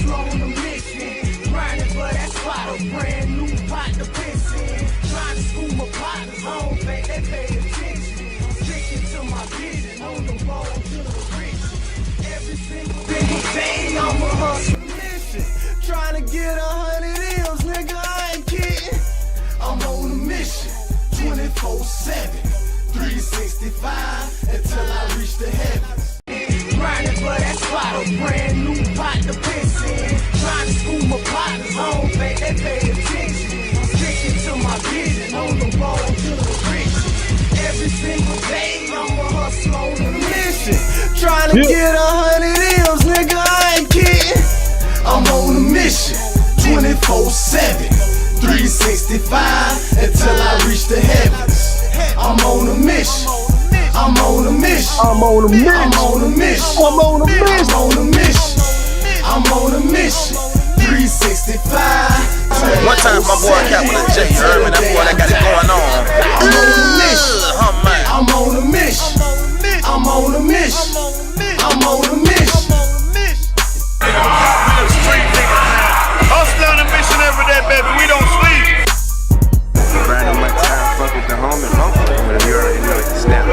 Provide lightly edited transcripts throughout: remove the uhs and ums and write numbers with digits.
hustle on a mission. Grinding for that spot, a brand new pot to piss in. Trying to school my partners, I don't think they pay attention. I'm sticking to my vision, on the road to the riches. Every single day, I'm a hustle mission. Trying to get 100 M's, nigga, I ain't kidding. I'm on a mission, 24/7, 365, until I reach the heavens. Grinding for that spot, a brand new pot to piss in. Trying to school my partners, I don't think they pay attention. I'm sticking to my vision, on the road to the riches. Every single day, I'm a hustle on a mission. Trying to get 100 M's, nigga, I ain't kidding. I'm on a mission, 24/7, 365, until I reach the heavens. I'm on a mission. I'm on a mission. I'm on a mission. I'm on a mission. I'm on a mission. I'm on a mission. I'm on a mission. 365. One time my boy Capital J, you heard me? That boy that got it going on. I'm on a mission. I'm on a mission. I'm on a mission. I'm on a mission. Street niggas, man. Hustle on a mission every day, baby. We don't sleep. Brandon went time, fuck with the homie, you already know it's snap.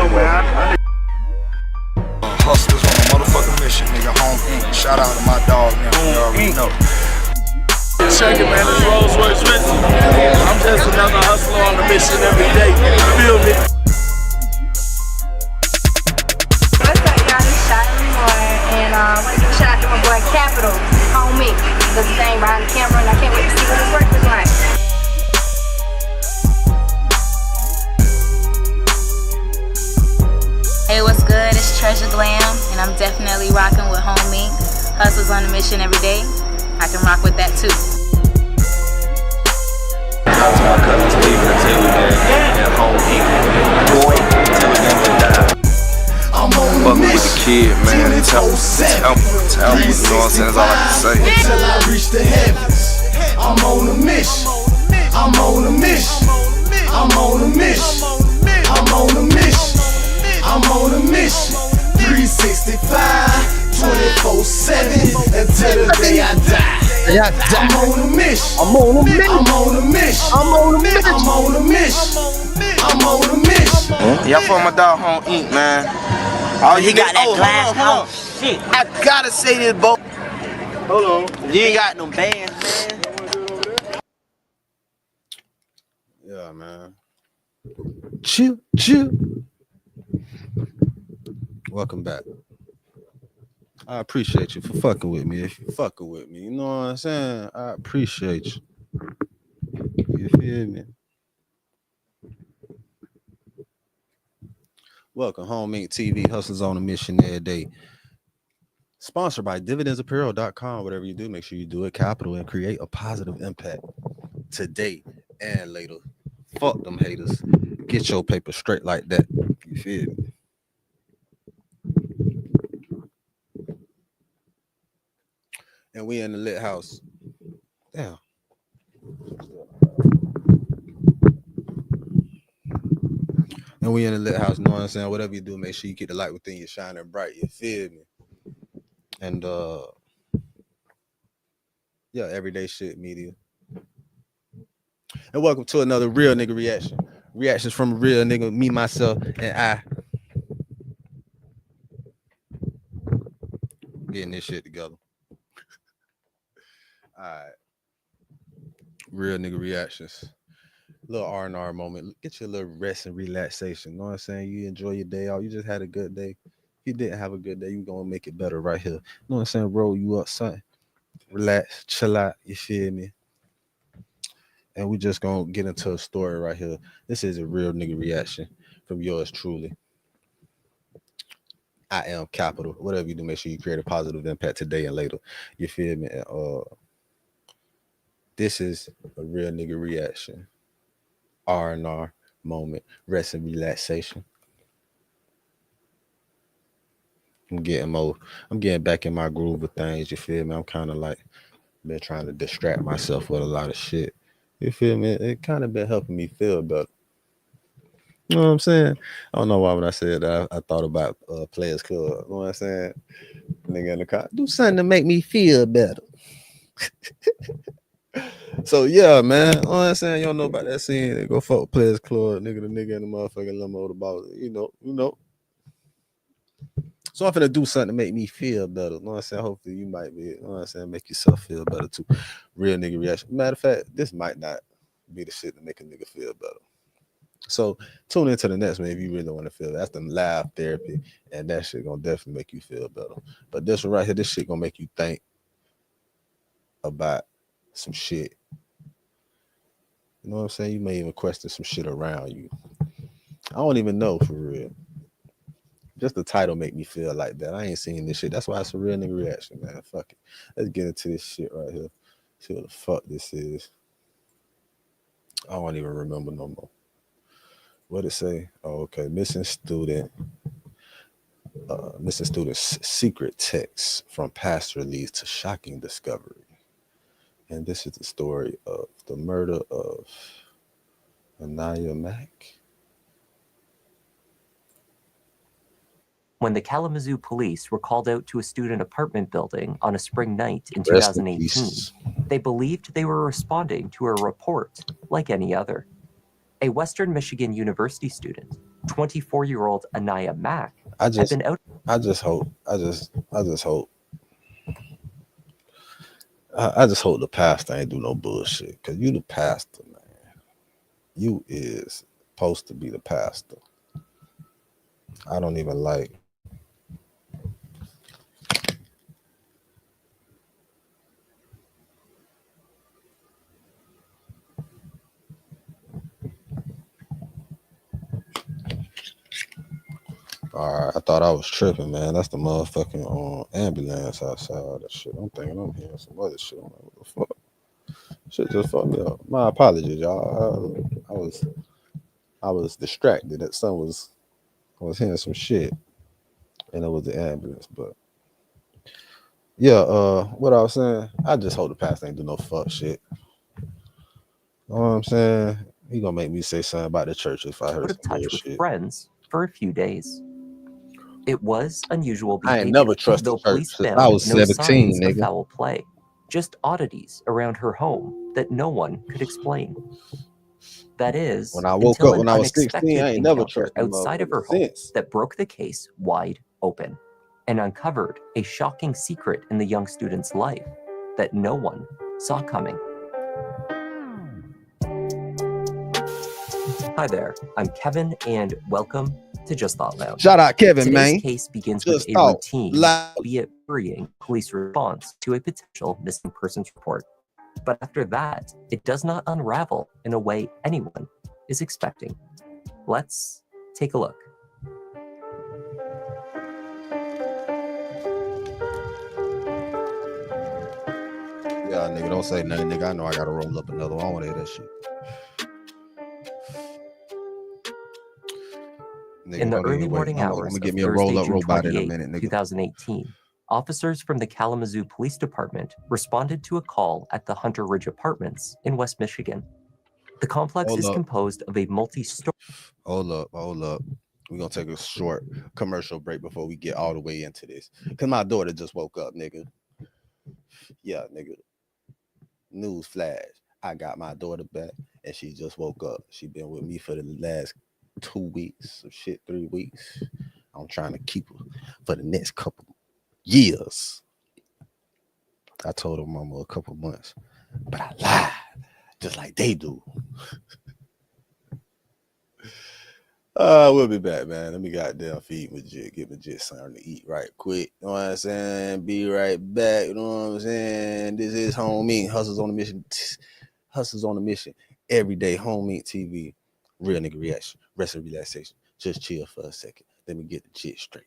Hustlers on a motherfucking mission, nigga. Home Inc. Shout out to my dog, man. You already know. Check it, man. It's Rolls Royce Richie. I'm just another hustler on a mission every day. You feel me? What's up, y'all? This is Shotty Moore, and I want to give a shout out to my boy Capital, homie. Does the thing behind the camera, and I can't wait to see what his work is like. Hey, what's good? It's Treasure Glam, and I'm definitely rocking with Homie. Hustles on a mission every day. I can rock with that too. Shout out to my cousins Steven and Taylor, man, and Home Inc. Boy, Taylor Gang to die. I'm on a Fucking with the mission. kid, man. Tell 24/7, me, you know what I'm saying? That's all I can say. until I reach the heavens. I'm on a mission. I'm on a mission. I'm on a mission. I'm on a mission. I'm on a mission. 365, 24/7, until the day I die. I'm on a mission. I'm on a mission. I'm on a mission. I'm on a mission. I'm on a mission. I'm on a mission. Y'all from my dog Home Inc, man. Oh, you got that glass house. Shit, I gotta say this, Bo. hold on. You ain't got no bands, man. Yeah, man. Chill. Welcome back. I appreciate you for fucking with me. If you fucking with me, you know what I'm saying? I appreciate you. You feel me? Welcome, Home Inc. TV, Hustlers on a Mission every day. Sponsored by dividendsapparel.com. Whatever you do, make sure you do it capital and create a positive impact today and later. Fuck them haters. Get your paper straight like that. You feel me? And we in the lit house. Damn. And we in the lit house, you know what I'm saying? Whatever you do, make sure you keep the light within you shining bright. You feel me? And yeah, everyday shit media. And welcome to another real nigga reaction. Reactions from a real nigga, me, myself, and I. Getting this shit together. All right. Real nigga reactions. Little RNR moment. Get your little rest and relaxation. You know what I'm saying? You enjoy your day out. You just had a good day. If you didn't have a good day, you're going to make it better right here. You know what I'm saying? Roll you up, son. Relax, chill out. You feel me? And we just going to get into a story right here. This is a real nigga reaction from yours truly. I am Capital. Whatever you do, make sure you create a positive impact today and later. You feel me? This is a real nigga reaction. RNR moment. Rest and relaxation. I'm getting back in my groove of things. You feel me? I'm kind of like been trying to distract myself with a lot of shit. You feel me? It kind of been helping me feel better. You know what I'm saying? I don't know why when I said that, I thought about Players Club. You know what I'm saying? Nigga in the car, do something to make me feel better. So yeah, man. You know what I'm saying? You don't know about that scene. They go fuck Players Club, nigga, the nigga in the motherfucking limo about it. You know. So I'm finna do something to make me feel better. You know what I'm saying? Hopefully you might be, you know what I'm saying, make yourself feel better too. Real nigga reaction. Matter of fact, this might not be the shit to make a nigga feel better. So tune into the next one if you really want to feel that. That's the laugh therapy, and that shit gonna definitely make you feel better. But this one right here, this shit gonna make you think about some shit. You know what I'm saying? You may even question some shit around you. I don't even know for real. Just the title make me feel like that. I ain't seen this shit. That's why it's a real nigga reaction, man. Fuck it. Let's get into this shit right here. See what the fuck this is. I don't even remember no more. What it say? Oh, okay. Missing student's secret text from pastor leads to shocking discovery. And this is the story of the murder of Anaya Mack. When the Kalamazoo police were called out to a student apartment building on a spring night in 2018, they believed they were responding to a report like any other. A Western Michigan University student, 24-year-old Anaya Mack, had been out. I just hope the pastor ain't do no bullshit. Cause you the pastor, man. You is supposed to be the pastor. I don't even like. All right, I thought I was tripping, man. That's the motherfucking ambulance outside. That shit. I'm thinking I'm hearing some other shit. I'm like, what the fuck? Shit just fucked me up. My apologies, y'all. I was distracted. That I was hearing some shit, and it was the ambulance. But yeah, what I was saying, I just hope the pastor ain't do no fuck shit. You know what I'm saying? He gonna make me say something about the church if I heard some bullshit. With friends for a few days. It was unusual behavior. I ain't never trusted though church police since I was 17, of nigga. Foul play, just oddities around her home that no one could explain. That is, when I woke up when I was 16, I ain't never trusted outside of her home that broke the case wide open and uncovered a shocking secret in the young student's life that no one saw coming. Hi there, I'm Kevin, and welcome to Just Thought Lounge. Shout out Kevin, man. Today's case begins with a routine, albeit worrying, police response to a potential missing persons report. But after that, it does not unravel in a way anyone is expecting. Let's take a look. Yeah, nigga, don't say nothing, nigga. I know I gotta roll up another one. I want to hear that shit. Nigga, in the early morning hours of Thursday, June 28, 2018, officers from the Kalamazoo Police Department responded to a call at the Hunter Ridge Apartments in West Michigan. The complex is composed of a multi-story... Hold up. We're going to take a short commercial break before we get all the way into this. Because my daughter just woke up, nigga. Yeah, nigga. News flash. I got my daughter back, and she just woke up. She been with me for the last 2 weeks, 3 weeks. I'm trying to keep her for the next couple years. I told her mama a couple months, but I lied, just like they do. We'll be back, man. Let me goddamn feed Majid, get Majid something to eat right quick. You know what I'm saying? Be right back. You know what I'm saying? This is Home Inc. Hustles on the mission. Hustles on the mission. Every day, Home Inc. TV. Real nigga reaction. Rest and relaxation. Just chill for a second. Let me get the shit straight.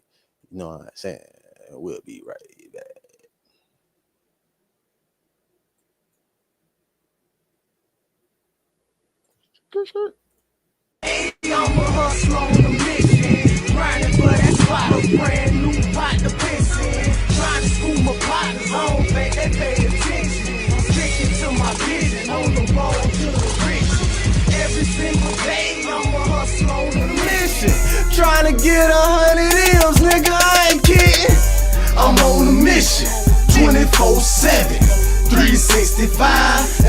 You know what I'm saying? We'll be right back. Sure. I'm a hustler on a mission, grinding for that spot, a brand new pot to piss in. Trying to school my partners, I don't think they pay attention. I'm sticking to my vision, on the road to the riches. Every single day, I'm a hustler on a mission, trying to get 100 M's, nigga, I ain't kidding. I'm on a mission, 24/7. 365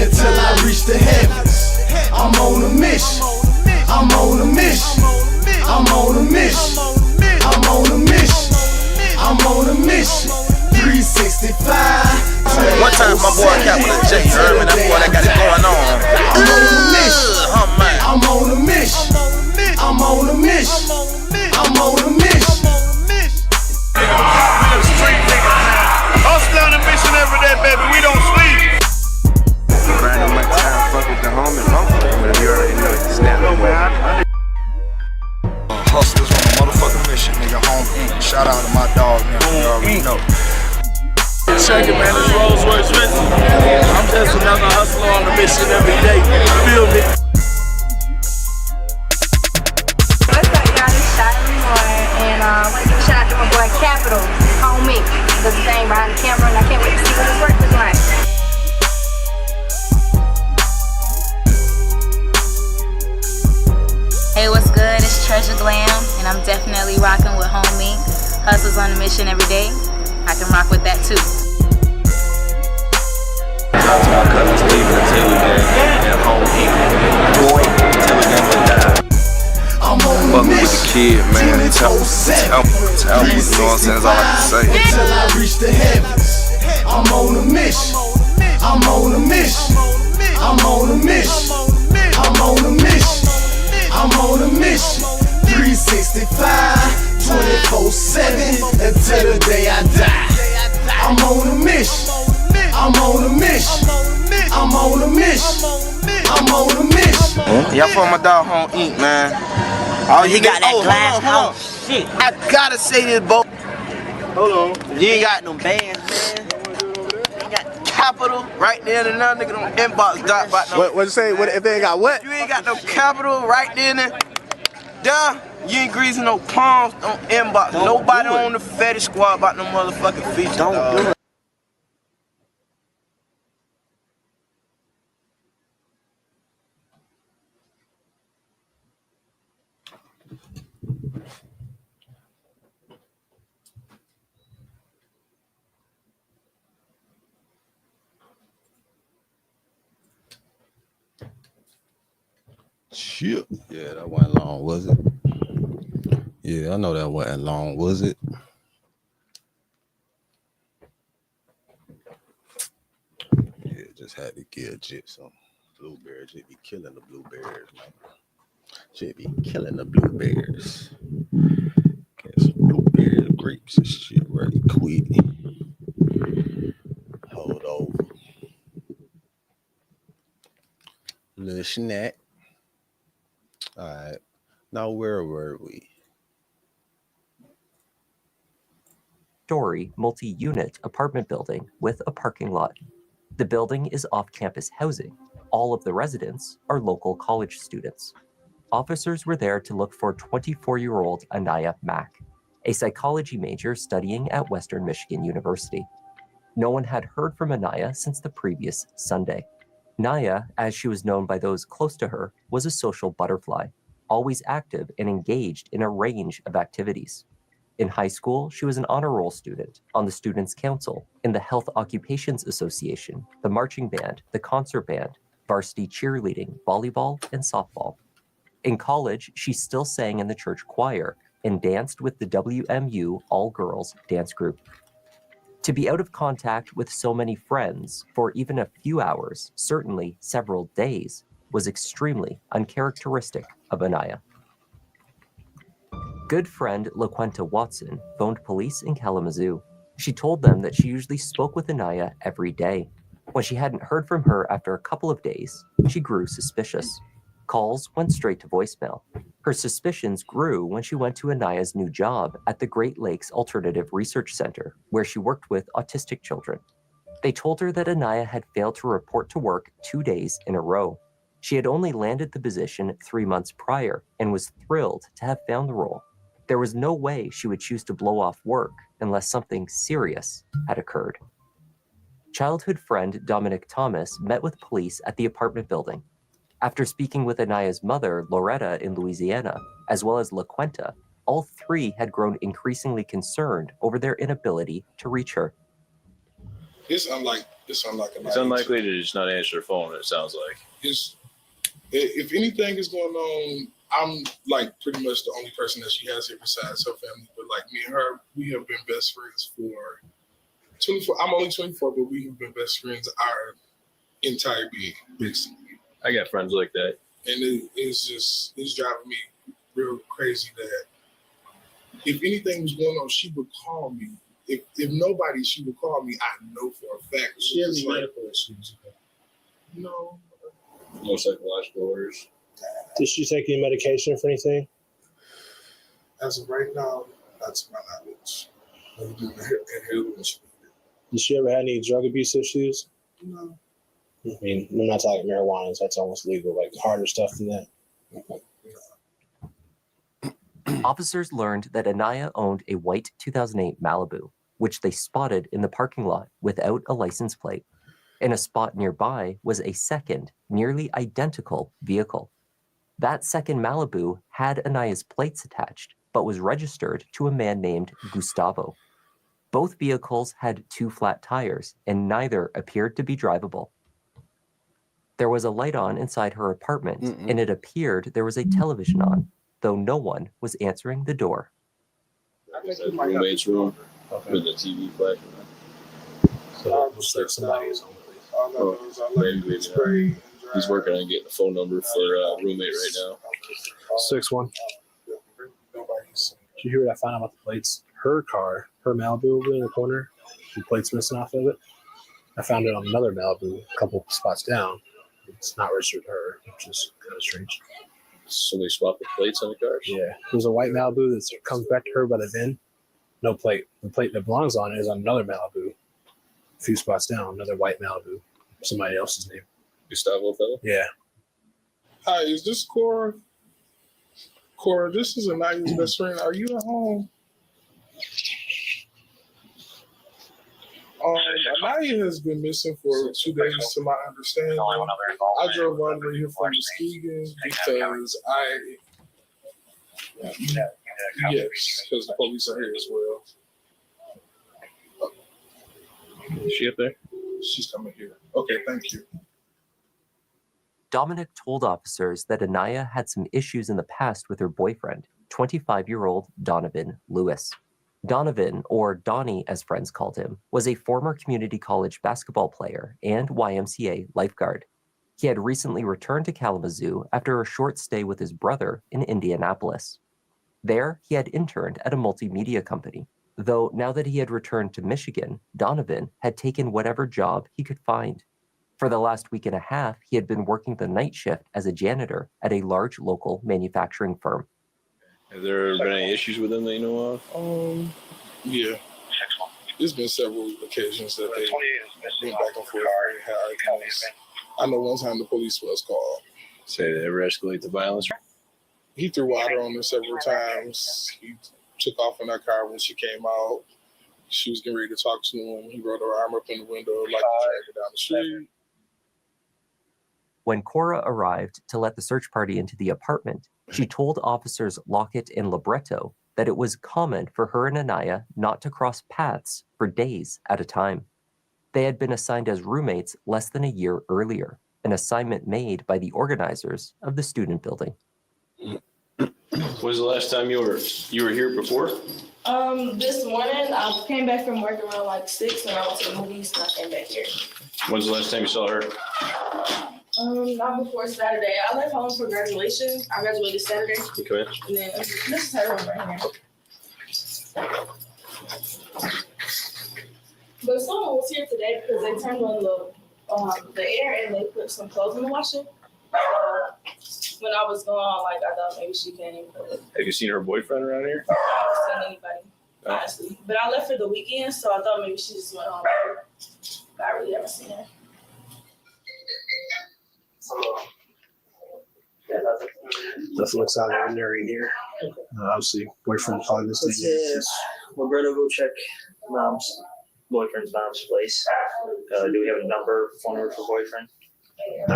until I reach the heavens. I'm on a mission. I'm on a mission. I'm on a mission. I'm on a mission. I'm on a mission. 365. One time my boy Capital J, you heard me? That boy that got it going on. I'm on a mission. Man. I'm on a mission. I'm on a mission. I'm on a mission. Hustle on a mission every day, baby. We don't sleep. Grinding my time, fuck with the homie, but you already know it's snapping. Hustlers on a motherfucking mission, nigga. Home Inc. Shout out to my dog, man. You already know. Check it, man. It's Rolls Royce Ritzy. I'm just another hustler on a mission every day. Feel me? What's up, y'all? It's Shiley Moore, and I want to give a shout out to my boy Capital, Home Inc. Does the thing behind the camera, and I can't wait to see what his work was like. Hey, what's good? It's Treasure Glam, and I'm definitely rocking with Home Inc. Hustles on a mission every day. I can rock with that too. Shout out to my cousins Steven and Taylor, man. And Home Inc. Boy, till the never die. I'm on a Fuck with mission. the kid, man. Tell him, you know what I'm saying? That's all I can say. Until I reach the heavens. I'm on a mission. I'm on a mission. I'm on a mission. I'm on a mission. I'm on a mission. 365, 24/7 until the day I die. I'm on a mission. I'm on a mission. I'm on a mission. I'm on a mission. Y'all for my dog Home Inc, man. Oh, You got that glass hold on. house shit. I gotta say this, Bo. Hold on. You ain't got no bands, man. You ain't got Capital right there, and another nigga don't inbox dot about no. What you say? What if they ain't got what? You ain't got no capital right there, and duh. You ain't greasing no palms on inbox. Don't Nobody do it. on the fetish squad about no motherfucking feature. Don't do it. Shit. Yeah, that wasn't long, was it? Yeah, I know that wasn't long, was it? Yeah, just had to give Jit some blueberries. Jit be killing the blueberries, man. Jit be killing the blueberries. Get some blueberries, grapes and shit right quick. Hold over. Little snack. All right. Now, where were we? Story multi-unit apartment building with a parking lot. The building is off-campus housing. All of the residents are local college students. Officers were there to look for 24-year-old Anaya Mack, a psychology major studying at Western Michigan University. No one had heard from Anaya since the previous Sunday. Naya, as she was known by those close to her, was a social butterfly, always active and engaged in a range of activities. In high school, she was an honor roll student on the Students' Council, in the Health Occupations Association, the marching band, the concert band, varsity cheerleading, volleyball, and softball. In college, she still sang in the church choir and danced with the WMU all-girls dance group. To be out of contact with so many friends for even a few hours, certainly several days, was extremely uncharacteristic of Anaya. Good friend LaQuenta Watson phoned police in Kalamazoo. She told them that she usually spoke with Anaya every day. When she hadn't heard from her after a couple of days, she grew suspicious. Calls went straight to voicemail. Her suspicions grew when she went to Anaya's new job at the Great Lakes Alternative Research Center, where she worked with autistic children. They told her that Anaya had failed to report to work 2 days in a row. She had only landed the position 3 months prior and was thrilled to have found the role. There was no way she would choose to blow off work unless something serious had occurred. Childhood friend Dominic Thomas met with police at the apartment building. After speaking with Anaya's mother, Loretta, in Louisiana, as well as LaQuenta, all three had grown increasingly concerned over their inability to reach her. It's unlike It's unlikely. It's unlikely to just not answer the phone. It sounds like. If anything is going on, I'm like pretty much the only person that she has here besides her family. But like me and her, we have been best friends for 24. I'm only 24, but we have been best friends our entire being, basically. I got friends like that, and it's driving me real crazy that if anything was going on, she would call me. If nobody, she would call me. I know for a fact. She has medical issues. No. No psychological orders. Did she take any medication for anything? As of right now, that's my knowledge. Did she ever have any drug abuse issues? No. I mean, we're not talking marijuana. That's almost legal. Like harder stuff than that. Officers learned that Anaya owned a white 2008 Malibu, which they spotted in the parking lot without a license plate. In a spot nearby was a second, nearly identical vehicle. That second Malibu had Anaya's plates attached, but was registered to a man named Gustavo. Both vehicles had 2 flat tires, and neither appeared to be drivable. There was a light on inside her apartment, and it appeared there was a television on, though no one was answering the door. Is that the roommate's room with the TV flashing? So looks like somebody is home. Maybe not. He's working on getting a phone number for a roommate right now. 6-1. Did you hear what I found out about the plates? Her car, her Malibu over in the corner, the plate's missing off of it. I found it on another Malibu a couple spots down. It's not registered to her, which is kind of strange. So they swapped the plates on the cars? Yeah. There's a white Malibu that comes back to her by the VIN. No plate. The plate that belongs on it is on another Malibu. A few spots down, another white Malibu. Somebody else's name. Gustavo fellow? Yeah. Hi, is this Cora? Cora, this is Anaya's best friend. Are you at home? Anaya has been missing for 2 days, to my understanding. I drove all the way here from Muskegon because yes, because the police are here as well. Is she up there? She's coming here. Okay, thank you. Dominic told officers that Anaya had some issues in the past with her boyfriend, 25-year-old Donovan Lewis. Donovan, or Donnie as friends called him, was a former community college basketball player and YMCA lifeguard. He had recently returned to Kalamazoo after a short stay with his brother in Indianapolis. There, he had interned at a multimedia company, though now that he had returned to Michigan, Donovan had taken whatever job he could find. For the last week and a half, he had been working the night shift as a janitor at a large local manufacturing firm. Have there been any issues with him that you know of? Yeah. There's been several occasions that they went back and forth. I know one time the police was called. Say they ever escalate the violence? He threw water on her several times. He took off in her car when she came out. She was getting ready to talk to him. He rolled her arm up in the window like to drag her down the street. When Cora arrived to let the search party into the apartment, she told officers Lockett and Libretto that it was common for her and Anaya not to cross paths for days at a time. They had been assigned as roommates less than a year earlier, an assignment made by the organizers of the student building. When's the last time you were here before? This morning I came back from work around like 6 and I went to the movies and I came back here. When's the last time you saw her? Not before Saturday. I left home for graduation. I graduated Saturday. You come in. And then this is her room right here. But someone was here today because they turned on the air and they put some clothes in the washer. When I was gone, like I thought maybe she came. Have you seen her boyfriend around here? I haven't seen anybody, honestly. But I left for the weekend, so I thought maybe she just went home. But I really haven't seen her. Nothing looks out of the ordinary in here. Obviously, boyfriend probably this day. Yes. We're gonna go check boyfriend's mom's place. Do we have a phone number for boyfriend? I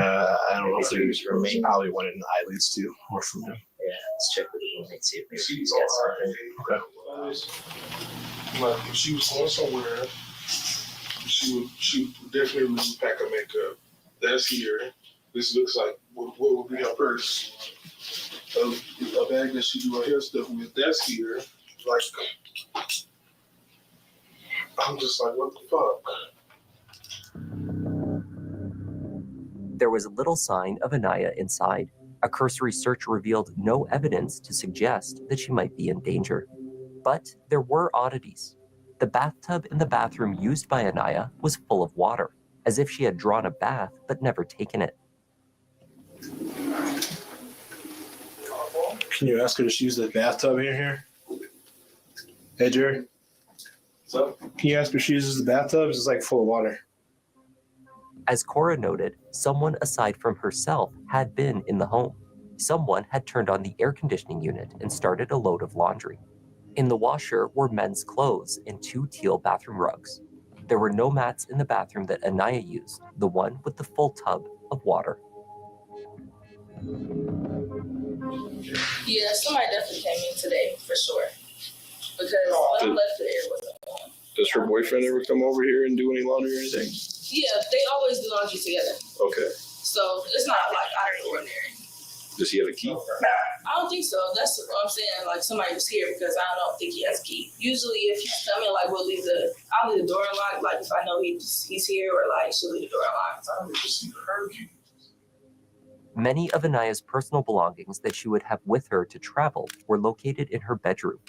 don't know if there's roommate. Probably one in the eyelids too, or from him. Yeah, let's check with the roommate, see if maybe he's got something. Okay. Like if she was going somewhere, She would definitely pack her makeup. That's here. This looks like what would be her purse. A bag that she do her hair stuff with. That's here. Like, I'm just like, what the fuck? There was little sign of Anaya inside. A cursory search revealed no evidence to suggest that she might be in danger. But there were oddities. The bathtub in the bathroom used by Anaya was full of water, as if she had drawn a bath but never taken it. Can you ask her to use the bathtub in here? Hey, Jerry. So, can you ask her if she uses the bathtub? It's like full of water. As Cora noted, someone aside from herself had been in the home. Someone had turned on the air conditioning unit and started a load of laundry. In the washer were men's clothes and 2 teal bathroom rugs. There were no mats in the bathroom that Anaya used, the one with the full tub of water. Yeah, somebody definitely came in today, for sure. Because when I left the air wasn't on. Does her boyfriend ever come over here and do any laundry or anything? Yeah, they always do laundry together. Okay. So it's not like out of the ordinary. Does he have a key? I don't think so. That's what I'm saying. Like somebody was here because I don't think he has a key. Usually, if he's coming, like I'll leave the door unlocked. Like if I know he's here, or like she'll leave the door unlocked. So I don't really see her key. Many of Anaya's personal belongings that she would have with her to travel were located in her bedroom.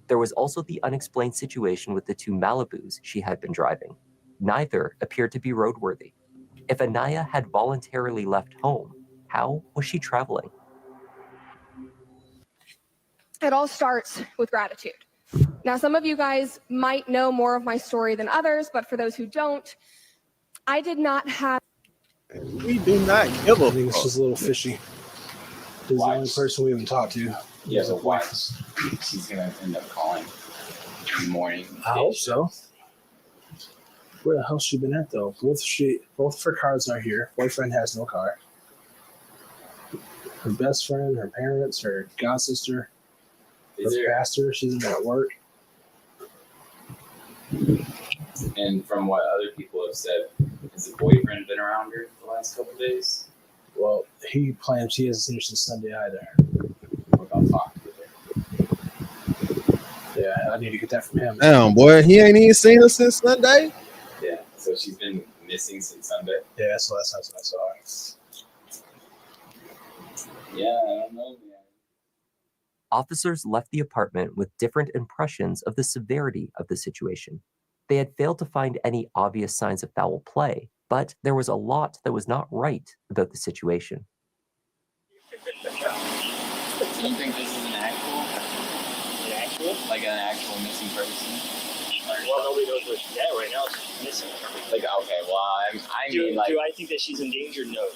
There was also the unexplained situation with the 2 Malibus she had been driving. Neither appeared to be roadworthy. If Anaya had voluntarily left home, how was she traveling? It all starts with gratitude. Now, some of you guys might know more of my story than others, but for those who don't, I did not have... We do not give a I think it's just a little fishy. He's the only person we haven't talked to. Yeah, but why? She's gonna end up calling in the morning. I hope so. Where the hell's she been at though? Both of her cars are here. Boyfriend has no car. Her best friend, her parents, her god sister, her pastor. She's been at work. And from what other people have said, has the boyfriend been around her the last couple of days? Well, he claims he hasn't seen her since Sunday either. What about talking with her? Yeah, I need to get that from him. Damn, boy, he ain't even seen her since Sunday. Yeah, so she's been missing since Sunday. Yeah, so that's what I saw her. Yeah, I don't know, man. Officers left the apartment with different impressions of the severity of the situation. They had failed to find any obvious signs of foul play, but there was a lot that was not right about the situation. Do you think this is an actual? Like an actual missing person? Well, nobody knows where she's at right now. She's missing. Like, okay, well, do I think that she's endangered? No,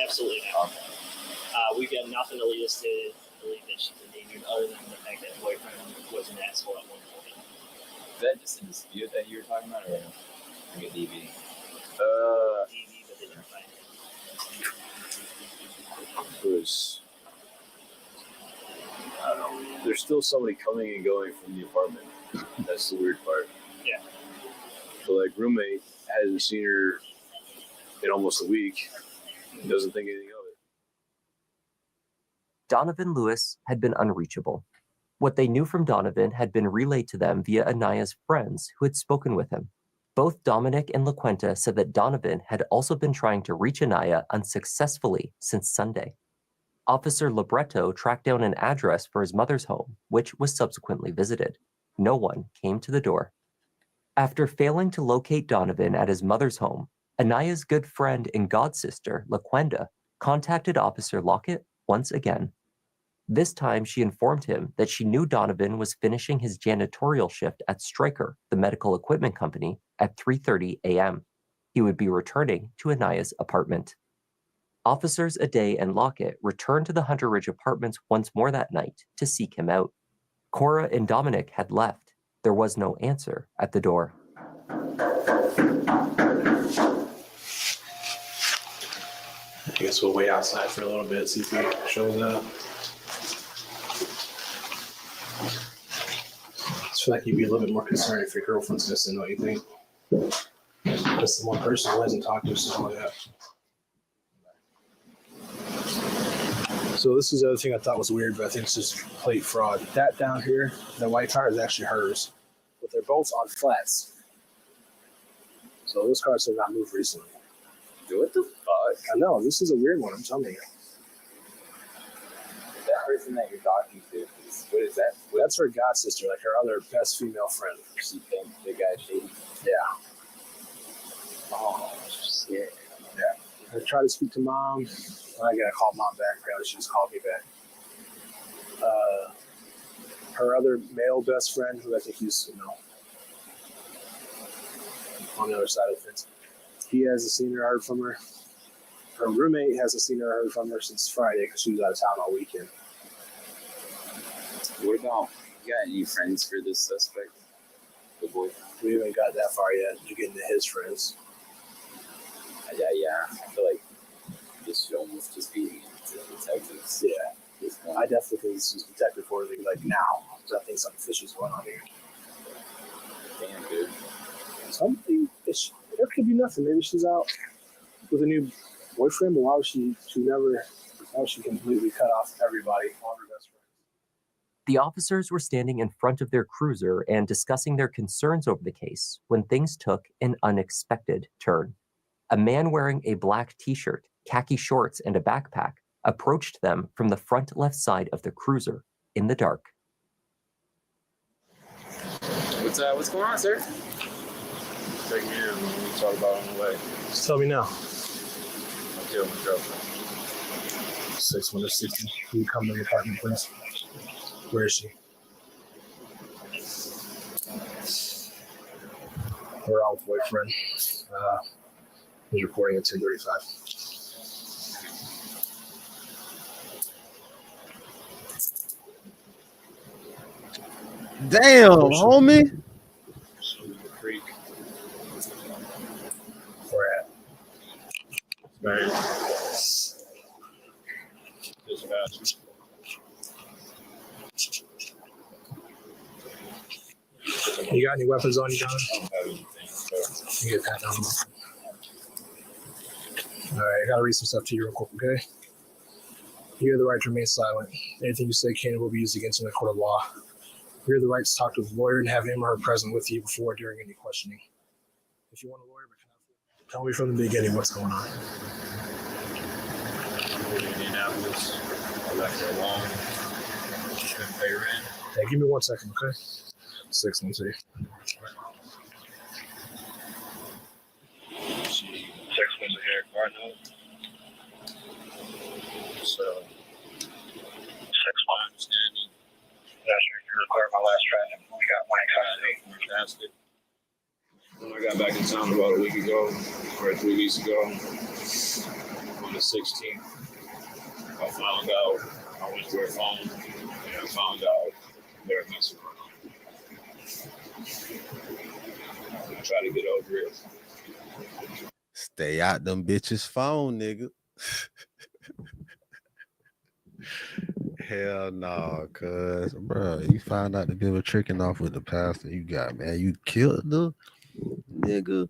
absolutely not. Okay. We've got nothing to lead us to believe that she's endangered, other than the fact that boyfriend was an asshole at one point. Is that just a dispute that you were talking about, or like a DV? DV, but they didn't find it. It was, I don't know. There's still somebody coming and going from the apartment. That's the weird part. Yeah. So like roommate hasn't seen her in almost a week. He doesn't think anything of it. Donovan Lewis had been unreachable. What they knew from Donovan had been relayed to them via Anaya's friends who had spoken with him. Both Dominic and LaQuenta said that Donovan had also been trying to reach Anaya unsuccessfully since Sunday. Officer Libretto tracked down an address for his mother's home, which was subsequently visited. No one came to the door. After failing to locate Donovan at his mother's home, Anaya's good friend and godsister, LaQuenta, contacted Officer Lockett once again. This time, she informed him that she knew Donovan was finishing his janitorial shift at Stryker, the medical equipment company, at 3:30 a.m. He would be returning to Anaya's apartment. Officers Aday and Lockett returned to the Hunter Ridge apartments once more that night to seek him out. Cora and Dominic had left. There was no answer at the door. I guess we'll wait outside for a little bit, see if he shows up. I feel like you'd be a little bit more concerned if your girlfriend's missing, don't you think? Just the one person who hasn't talked to us all yet. So this is the other thing I thought was weird, but I think it's just plate fraud. That down here, the white car is actually hers, but they're both on flats. So those cars have not moved recently. What the fuck? I know, this is a weird one, I'm telling you. That person that you're talking to, what is that? That's her god sister, like her other best female friend. She thinks the guy shady. Yeah. Oh, shit. Yeah. I tried to speak to mom. I gotta call mom back. Apparently, she just called me back. Her other male best friend, who I think he's, on the other side of the fence, he hasn't seen or heard from her. Her roommate hasn't seen or heard from her since Friday because she was out of town all weekend. What about, you got any friends for this suspect? The boy? We haven't got that far yet. You're getting to his friends. Yeah. I feel like this should almost just be to detectives. Yeah. I definitely think this is detective worthy, like now. Because I think something fishy is going on here. Damn, dude. Something fishy. There could be nothing. Maybe she's out with a new boyfriend, but why was she completely cut off everybody, all her best friends? The officers were standing in front of their cruiser and discussing their concerns over the case when things took an unexpected turn. A man wearing a black t-shirt, khaki shorts, and a backpack approached them from the front left side of the cruiser in the dark. What's going on, sir? Take me in, man. We talk about it on the way. Just tell me now. I killed my girlfriend. 6160. Can you come to the apartment, please? Where is she? Her old boyfriend. He's reporting at 10:35. Damn, homie. Creek. Where at? Right. Dispatch. You got any weapons on you, John? I don't have anything. So. You get that down. All right, I gotta read some stuff to you real quick, okay? You have the right to remain silent. Anything you say can and will be used against you in a court of law. You have the right to talk to a lawyer and have him or her present with you before or during any questioning. If you want a lawyer, tell me from the beginning what's going on. I'm in Indianapolis. I left her alone. She couldn't pay rent. Hey, give me 1 second, okay? 612. She was a hair car note. So, my understanding. That's your record my last track. We got one Fantastic. When I got back in town about a week ago, or 3 weeks ago, on the 16th, I found out, I went to her phone, and I found out they were messing around. I try to get over it. Stay out them bitches' phone, nigga. Hell no, cuz, bro, you found out the bill was tricking off with the pastor you got, man. You killed the nigga.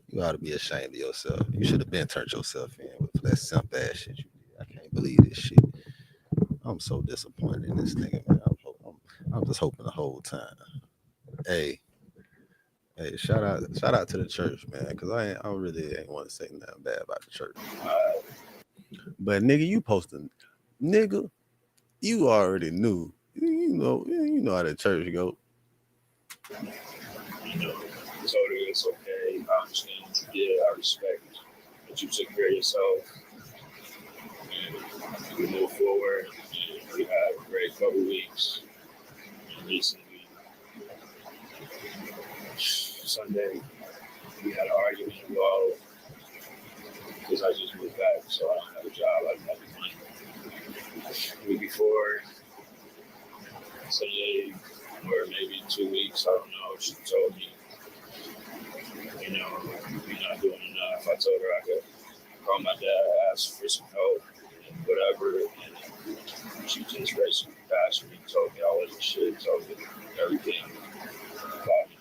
You ought to be ashamed of yourself. You should have been turned yourself in for that simp ass shit you did. I can't believe this shit. I'm so disappointed in this nigga, man. I'm just hoping the whole time. Hey, shout out to the church, man, because I really ain't want to say nothing bad about the church. But nigga, you posting, nigga, you already knew. You know how the church go. You know, so it's okay. I understand what you did. I respect that you took care of yourself. And we move forward. And we had a great couple weeks. And recently, Sunday, we had an argument involved because I just moved back, so I don't have a job. I don't have the money. The week before, Sunday, or maybe 2 weeks, I don't know, she told me, you know, you're not doing enough. I told her I could call my dad, ask for some help, and whatever, and she just raised past me, told me I wasn't shit, told me everything about me.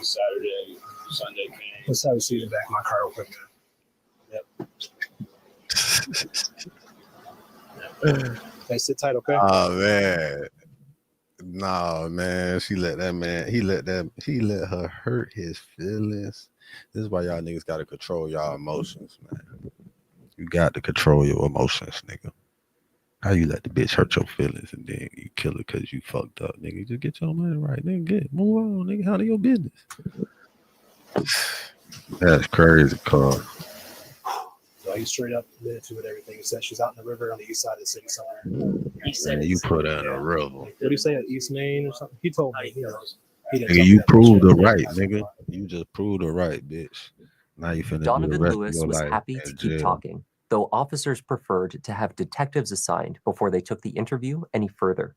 Saturday, Sunday came. Let's have a seat in the back of my car real quick. Yep. Hey, sit tight, okay? Oh man. No, man. He let her hurt his feelings. This is why y'all niggas gotta control y'all emotions, man. You got to control your emotions, nigga. How you let the bitch hurt your feelings and then you kill her because you fucked up, nigga? Just get your money right, nigga. Move on, nigga. Handle your business. That's crazy, Carl. So he's straight up admitted to it, everything. He said she's out in the river on the east side of the city somewhere. Man, you put her in a river. What did he say? East Main or something? He told me. He didn't Nigga, tell me you that proved much. her right, nigga. You just proved her right, bitch. Now you finna Donovan do the rest Lewis of your was life happy in to keep jail. talking, though officers preferred to have detectives assigned before they took the interview any further.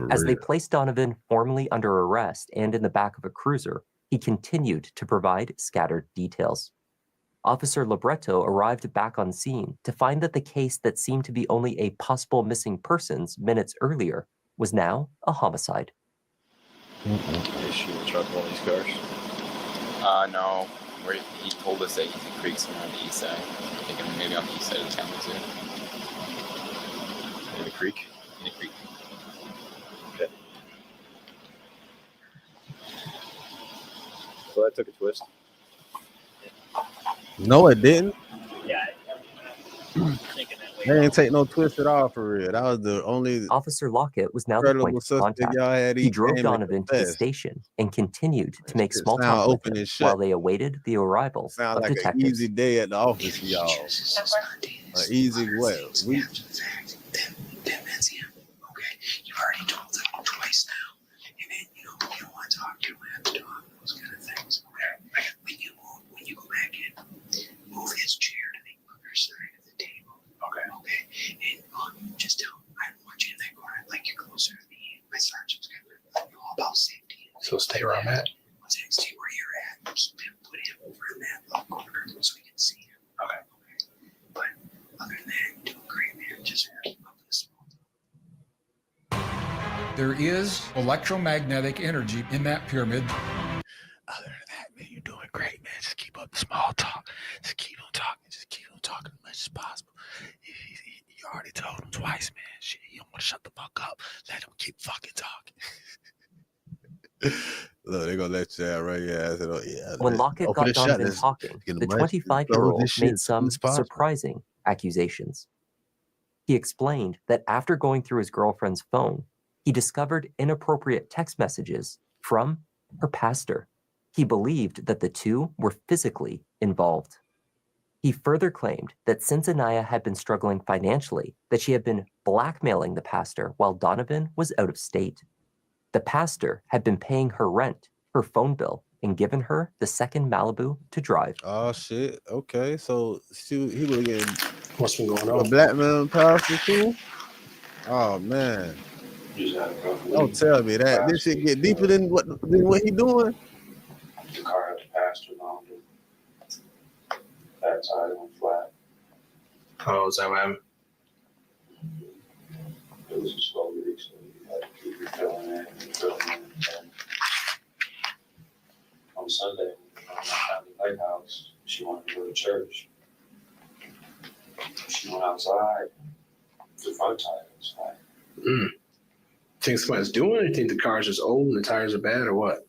As they placed Donovan formally under arrest and in the back of a cruiser, he continued to provide scattered details. Officer Libretto arrived back on scene to find that the case that seemed to be only a possible missing persons minutes earlier was now a homicide. Is she in trouble on these cars? No. He told us that he's in Creek somewhere on the east side. I think maybe on the east side of town too. In the creek? In the creek. Okay. Well, that took a twist. No, it didn't. Yeah. They ain't take no twist at all for real. That was the only Officer Lockett was now the point of contact. y'all had. He drove Donovan to the station and continued to make small talk with him while they awaited the arrival Sound of like detectives. an easy day at the office for y'all. An easy week. Then that's him. Okay. You've already told them twice now. And then you don't want to talk, you don't have to talk, those kind of things. Okay. When you go back in, move his chair to the other side of the table. Okay. And just tell him I don't want you in that corner. I'd like you closer to me. My sergeant's gonna know all about safety. So stay where I'm at. Stay where you're at. Keep him, put him over in that little corner so we can see him. Okay. But other than that, you're doing great, man. Just up this. There is electromagnetic energy in that pyramid. Other than that, man, you're doing great, man. Just keep up the small talk. Just keep on talking. Just keep on talking as much as possible. You already told him twice, man. Shit, you don't want to shut the fuck up. Let him keep fucking talking. Look, they're gonna let you out right your ass. When Lockett got Donovan talking, the 25-year-old made some surprising accusations. He explained that after going through his girlfriend's phone, he discovered inappropriate text messages from her pastor. He believed that the two were physically involved. He further claimed that since Anaya had been struggling financially, that she had been blackmailing the pastor while Donovan was out of state. The pastor had been paying her rent, her phone bill, and given her the second Malibu to drive. Oh shit. Okay, so he was getting what's been going a on? black man pastor too. Oh man. Don't tell me that. This shit get deeper than what he doing. The car had the pastor on it. That side went flat. Oh, is that what happened? It was a slow release, so you had to keep refilling it and filling it. And on Sunday, when I found the lighthouse, she wanted to go to church. She went outside. The front tire was flat. Think somebody's doing it? Or you think the car's just old and the tires are bad or what?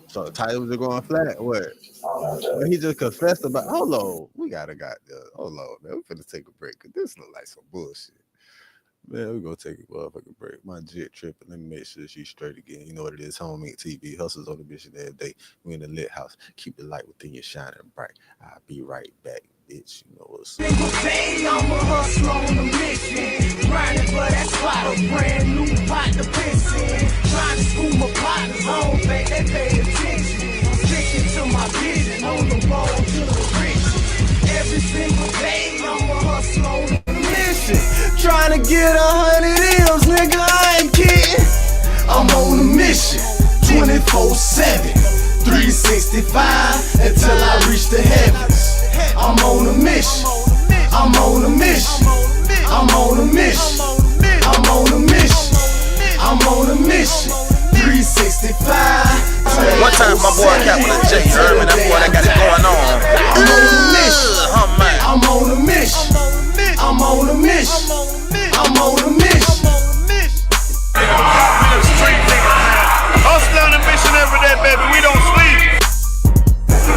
So the tires are going flat. What? Well, he just confessed about. Hold on, we hold on, man. We're finna take a break because this look like some bullshit. Man, we're gonna take a motherfucking break. My jet tripping. Let me make sure she's straight again. You know what it is. Home Inc. TV hustles on the mission every day. We in the lit house. Keep the light within you shining bright. I'll be right back, bitch. You know what's up. Single day, I'm a hustler on a mission. Grinding for that spot, a brand new pot to piss in. Trying to school my partners, I don't think they pay attention. I'm sticking to my vision, on the road to the riches. Every single day, I'm a hustler on a mission. Trying to get 100 M's, nigga, I ain't kidding. I'm on a mission, 24/7, 365, until I reach the heavens. I'm on a mission, I'm on a mission, I'm on a mission, I'm on a mission, I'm on a mission, 365, boy Capital J, you heard me? That boy that got it going on. I'm on a mission. I'm on a mission. I'm on a mission. Hustle on a mission every day, baby. We don't sleep.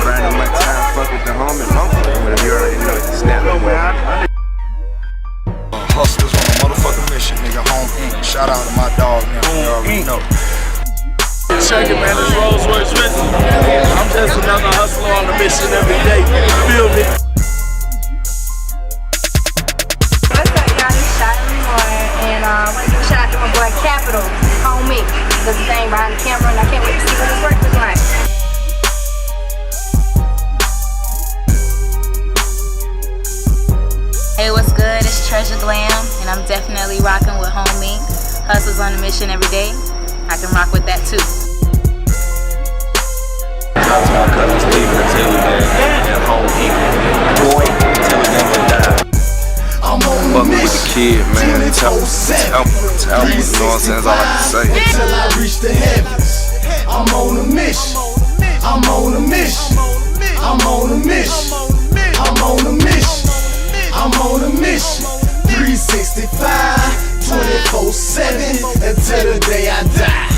Grinding my time, fuck with the homie, but you already know it's snap. Hustlers on a motherfucking mission, nigga. Home Inc. Shout out to my dog, man. You already know. Check it, man. This Rolls Royce Richard. I'm just another hustler on a mission every day. Feel me? What's up, y'all? It's Shiley Moore, and I want to give a shout out to my boy Capital, Home Inc. Does the thing behind the camera, and I can't wait to see what his work is like. Hey, what's good? It's Treasure Glam, and I'm definitely rocking with Home Inc. Hustles on a mission every day. I can rock with that too. Shout out to my cousins leaving the Taylor gang and Home Inc. Boy, until we never die. Fuck with the kid, man. Tell me, you know what I'm saying? That's all I can say. Until I reach the heavens, I'm on a mission. I'm on a mission. I'm on a mission. I'm on a mission. I'm on a mission. 365, 24/7 until the day I die.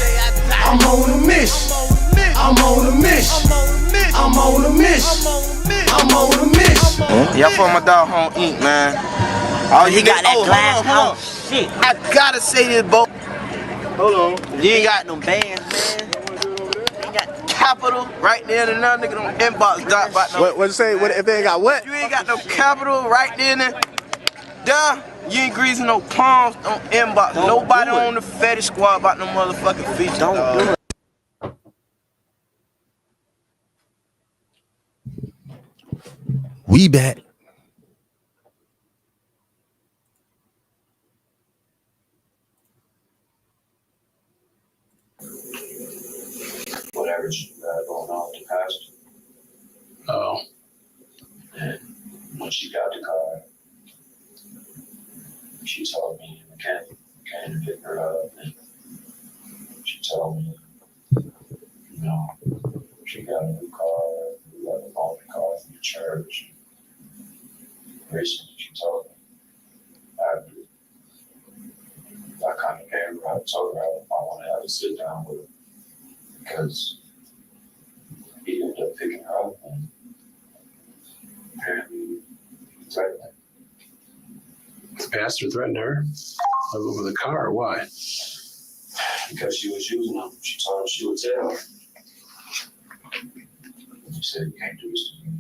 I'm on a mission. I'm on a mission. I'm on a mission. I'm on a mission. Y'all for my dog Home Inc, man. Oh, you got that glass house shit. I gotta say this, Bo. Hold on. You ain't got no bands, man. You ain't got Capital right there and another nigga on inbox dot about no. What you say? What if they ain't got what? You ain't got no Capital right there and duh. You ain't greasing no palms on inbox. Nobody on the fetish squad about no motherfucking feature. Don't do it. We back. Whatever she got going on with the pastor. Oh. And when she got the car, she told me the mechanic came to pick her up, and she told me, you know, she got a new car, we got a loan car from the church. Recently, she told me, after I kind of gave her, I told her I want to have a sit down with her because he ended up picking her up and apparently he threatened her. The pastor threatened her over the car. Why? Because she was using them. She told him she would tell her. He said, you can't do this to me.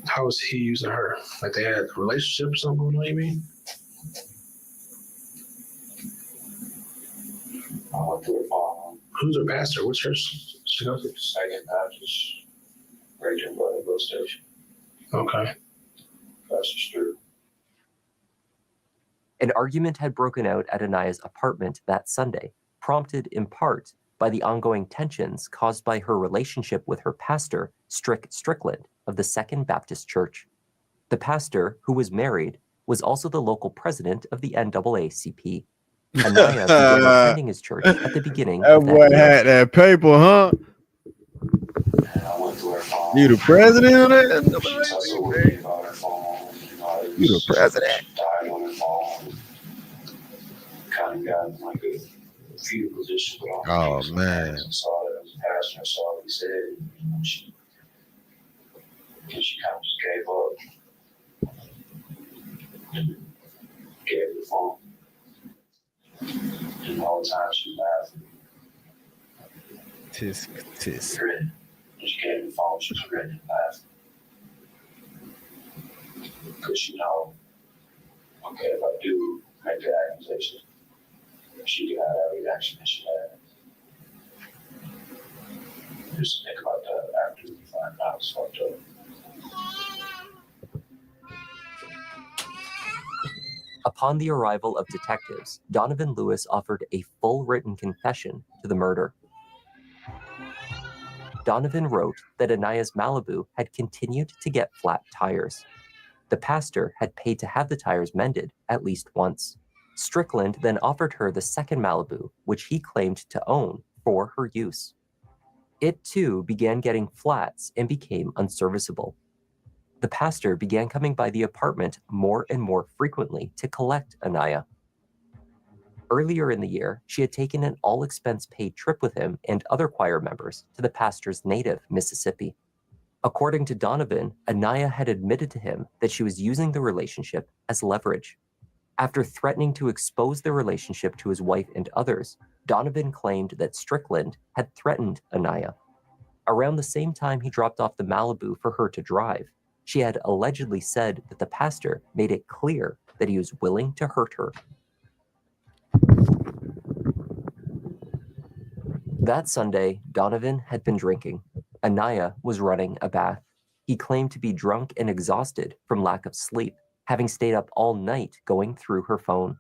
How was he using her? Like they had a relationship or something going on, you mean? I went to her phone. Who's her pastor? What church she goes to? Second Baptist, Rachel Brotherville Station. Okay. Pastor Street. An argument had broken out at Anaya's apartment that Sunday, prompted in part by the ongoing tensions caused by her relationship with her pastor, Strickland, of the Second Baptist Church. The pastor, who was married, was also the local president of the NAACP. Anaya began attending his church at the beginning of that boy year. had that paper, huh? You the president of that? You the president. Kind of got in like a fetal position. Oh man. Saw that as a pastor, I saw what he said. You know, she kind of just gave up. And gave the phone. And all the time she laughed. Tisk. Grinning. When she gave the phone, she was grinning and laughing. Because you know, okay, if I do make that accusation, she can have that reaction that she had. Just think about that after we find out it's fucked up. Upon the arrival of detectives, Donovan Lewis offered a full written confession to the murder. Donovan wrote that Anaya's Malibu had continued to get flat tires. The pastor had paid to have the tires mended at least once. Strickland then offered her the second Malibu, which he claimed to own, for her use. It too began getting flats and became unserviceable. The pastor began coming by the apartment more and more frequently to collect Anaya. Earlier in the year, she had taken an all-expense-paid trip with him and other choir members to the pastor's native Mississippi. According to Donovan, Anaya had admitted to him that she was using the relationship as leverage. After threatening to expose their relationship to his wife and others, Donovan claimed that Strickland had threatened Anaya. Around the same time he dropped off the Malibu for her to drive, she had allegedly said that the pastor made it clear that he was willing to hurt her. That Sunday, Donovan had been drinking. Anaya was running a bath. He claimed to be drunk and exhausted from lack of sleep, having stayed up all night going through her phone.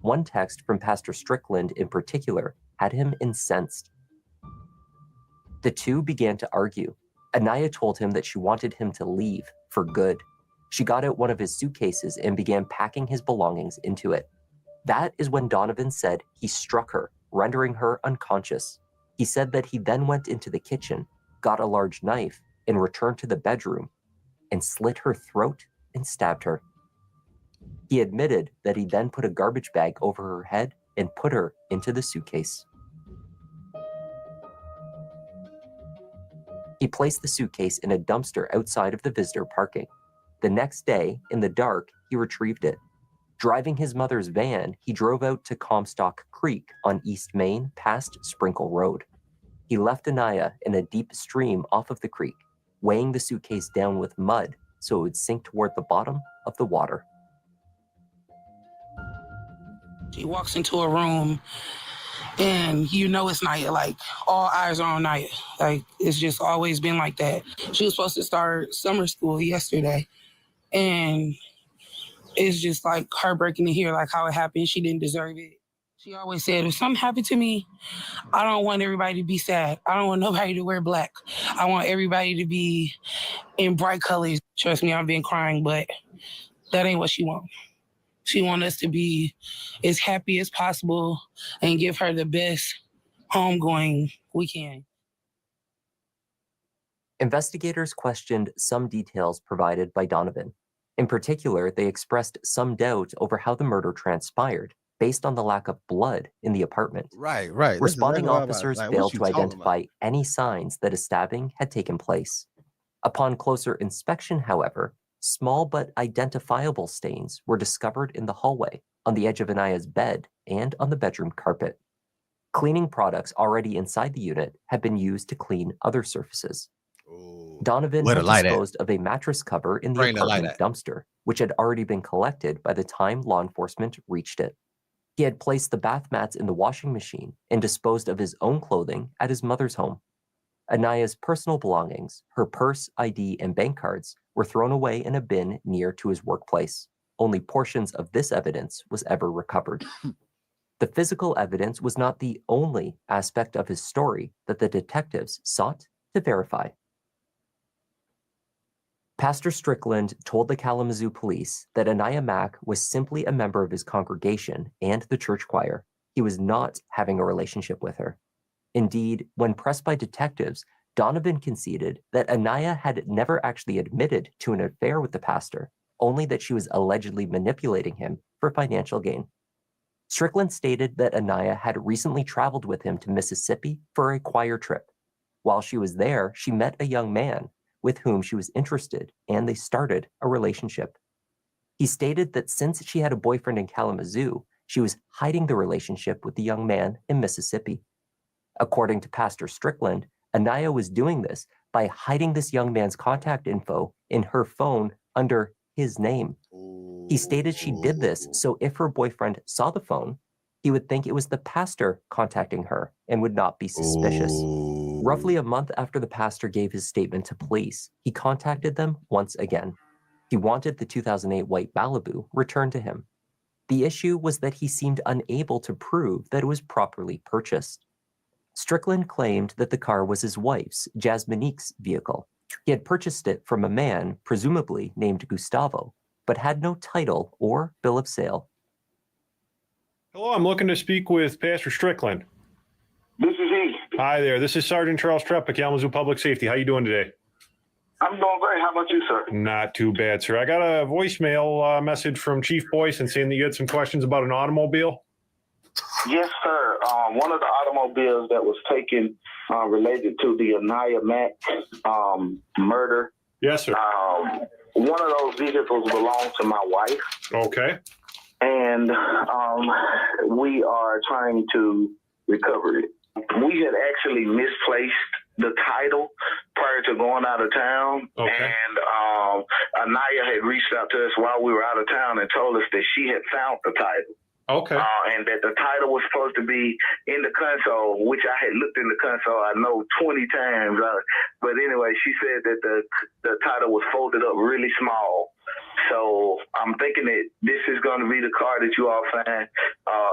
One text from Pastor Strickland in particular had him incensed. The two began to argue. Anaya told him that she wanted him to leave for good. She got out one of his suitcases and began packing his belongings into it. That is when Donovan said he struck her, rendering her unconscious. He said that he then went into the kitchen, got a large knife, and returned to the bedroom and slit her throat and stabbed her. He admitted that he then put a garbage bag over her head and put her into the suitcase. He placed the suitcase in a dumpster outside of the visitor parking. The next day, in the dark, he retrieved it. Driving his mother's van, he drove out to Comstock Creek on East Main past Sprinkle Road. He left Anaya in a deep stream off of the creek, weighing the suitcase down with mud so it would sink toward the bottom of the water. She walks into a room and you know it's Naya, like all eyes are on Naya. Like it's just always been like that. She was supposed to start summer school yesterday and it's just like heartbreaking to hear like how it happened. She didn't deserve it. She always said, if something happened to me, I don't want everybody to be sad. I don't want nobody to wear black. I want everybody to be in bright colors. Trust me, I've been crying, but that ain't what she wants. She wants us to be as happy as possible and give her the best homegoing we can. Investigators questioned some details provided by Donovan. In particular, they expressed some doubt over how the murder transpired, based on the lack of blood in the apartment. Right. Responding officers failed to identify any signs that a stabbing had taken place. Upon closer inspection, however, small but identifiable stains were discovered in the hallway, on the edge of Anaya's bed, and on the bedroom carpet. Cleaning products already inside the unit had been used to clean other surfaces. Donovan had disposed of a mattress cover in the apartment dumpster, which had already been collected by the time law enforcement reached it. He had placed the bath mats in the washing machine and disposed of his own clothing at his mother's home. Anaya's personal belongings, her purse, ID, and bank cards were thrown away in a bin near to his workplace. Only portions of this evidence was ever recovered. The physical evidence was not the only aspect of his story that the detectives sought to verify. Pastor Strickland told the Kalamazoo police that Anaya Mack was simply a member of his congregation and the church choir. He was not having a relationship with her. Indeed, when pressed by detectives, Donovan conceded that Anaya had never actually admitted to an affair with the pastor, only that she was allegedly manipulating him for financial gain. Strickland stated that Anaya had recently traveled with him to Mississippi for a choir trip. While she was there, she met a young man with whom she was interested, and they started a relationship. He stated that since she had a boyfriend in Kalamazoo, she was hiding the relationship with the young man in Mississippi. According to Pastor Strickland, Anaya was doing this by hiding this young man's contact info in her phone under his name. He stated she did this so if her boyfriend saw the phone, he would think it was the pastor contacting her and would not be suspicious. Roughly a month after the pastor gave his statement to police, he contacted them once again. He wanted the 2008 white Malibu returned to him. The issue was that he seemed unable to prove that it was properly purchased. Strickland claimed that the car was his wife's, Jasminique's, vehicle. He had purchased it from a man, presumably named Gustavo, but had no title or bill of sale. Hello, I'm looking to speak with Pastor Strickland. This is he. Hi there. This is Sergeant Charles Trepp at Kalamazoo Public Safety. How you doing today? I'm doing great. How about you, sir? Not too bad, sir. I got a voicemail message from Chief Boyce and saying that you had some questions about an automobile. Yes, sir. One of the automobiles that was taken related to the Anaya Mack murder. Yes, sir. One of those vehicles belonged to my wife. Okay. And we are trying to recover it. We had actually misplaced the title prior to going out of town. Okay. And Anaya had reached out to us while we were out of town and told us that she had found the title. Okay. And that the title was supposed to be in the console, which I had looked in the console, I know 20 times. But anyway, she said that the title was folded up really small. So I'm thinking that this is going to be the car that you all find.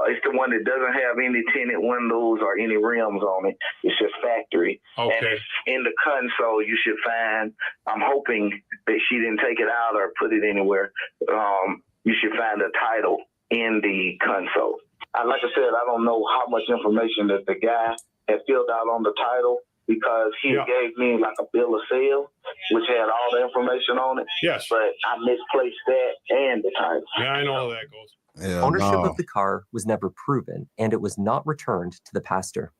It's the one that doesn't have any tinted windows or any rims on it. It's just factory. Okay. And in the console, you should find, I'm hoping that she didn't take it out or put it anywhere. You should find the title in the console. Like I said, I don't know how much information that the guy had filled out on the title, because he gave me like a bill of sale, which had all the information on it. Yes. But I misplaced that and the title. Yeah, I know how that goes. Ownership of the car was never proven, and it was not returned to the pastor.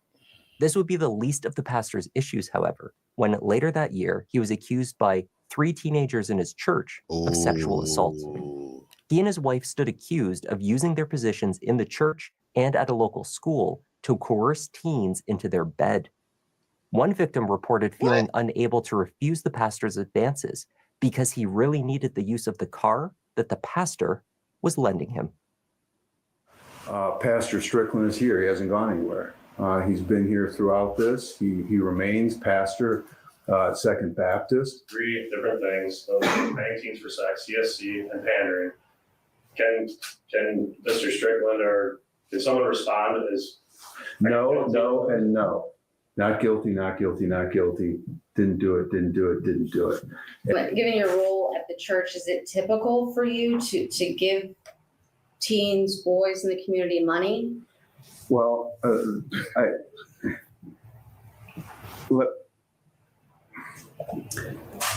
This would be the least of the pastor's issues, however, when later that year, he was accused by 3 teenagers in his church of sexual assault. He and his wife stood accused of using their positions in the church and at a local school to coerce teens into their bed. One victim reported feeling unable to refuse the pastor's advances because he really needed the use of the car that the pastor was lending him. Pastor Strickland is here. He hasn't gone anywhere. He's been here throughout this. He remains pastor at Second Baptist. 3 different things: so banging teens for sex, CSC, and pandering. Can Mr. Strickland or did someone respond as no, and no? Not guilty, not guilty, not guilty. Didn't do it, didn't do it, didn't do it. But given your role at the church, is it typical for you to give teens, boys in the community money? Well,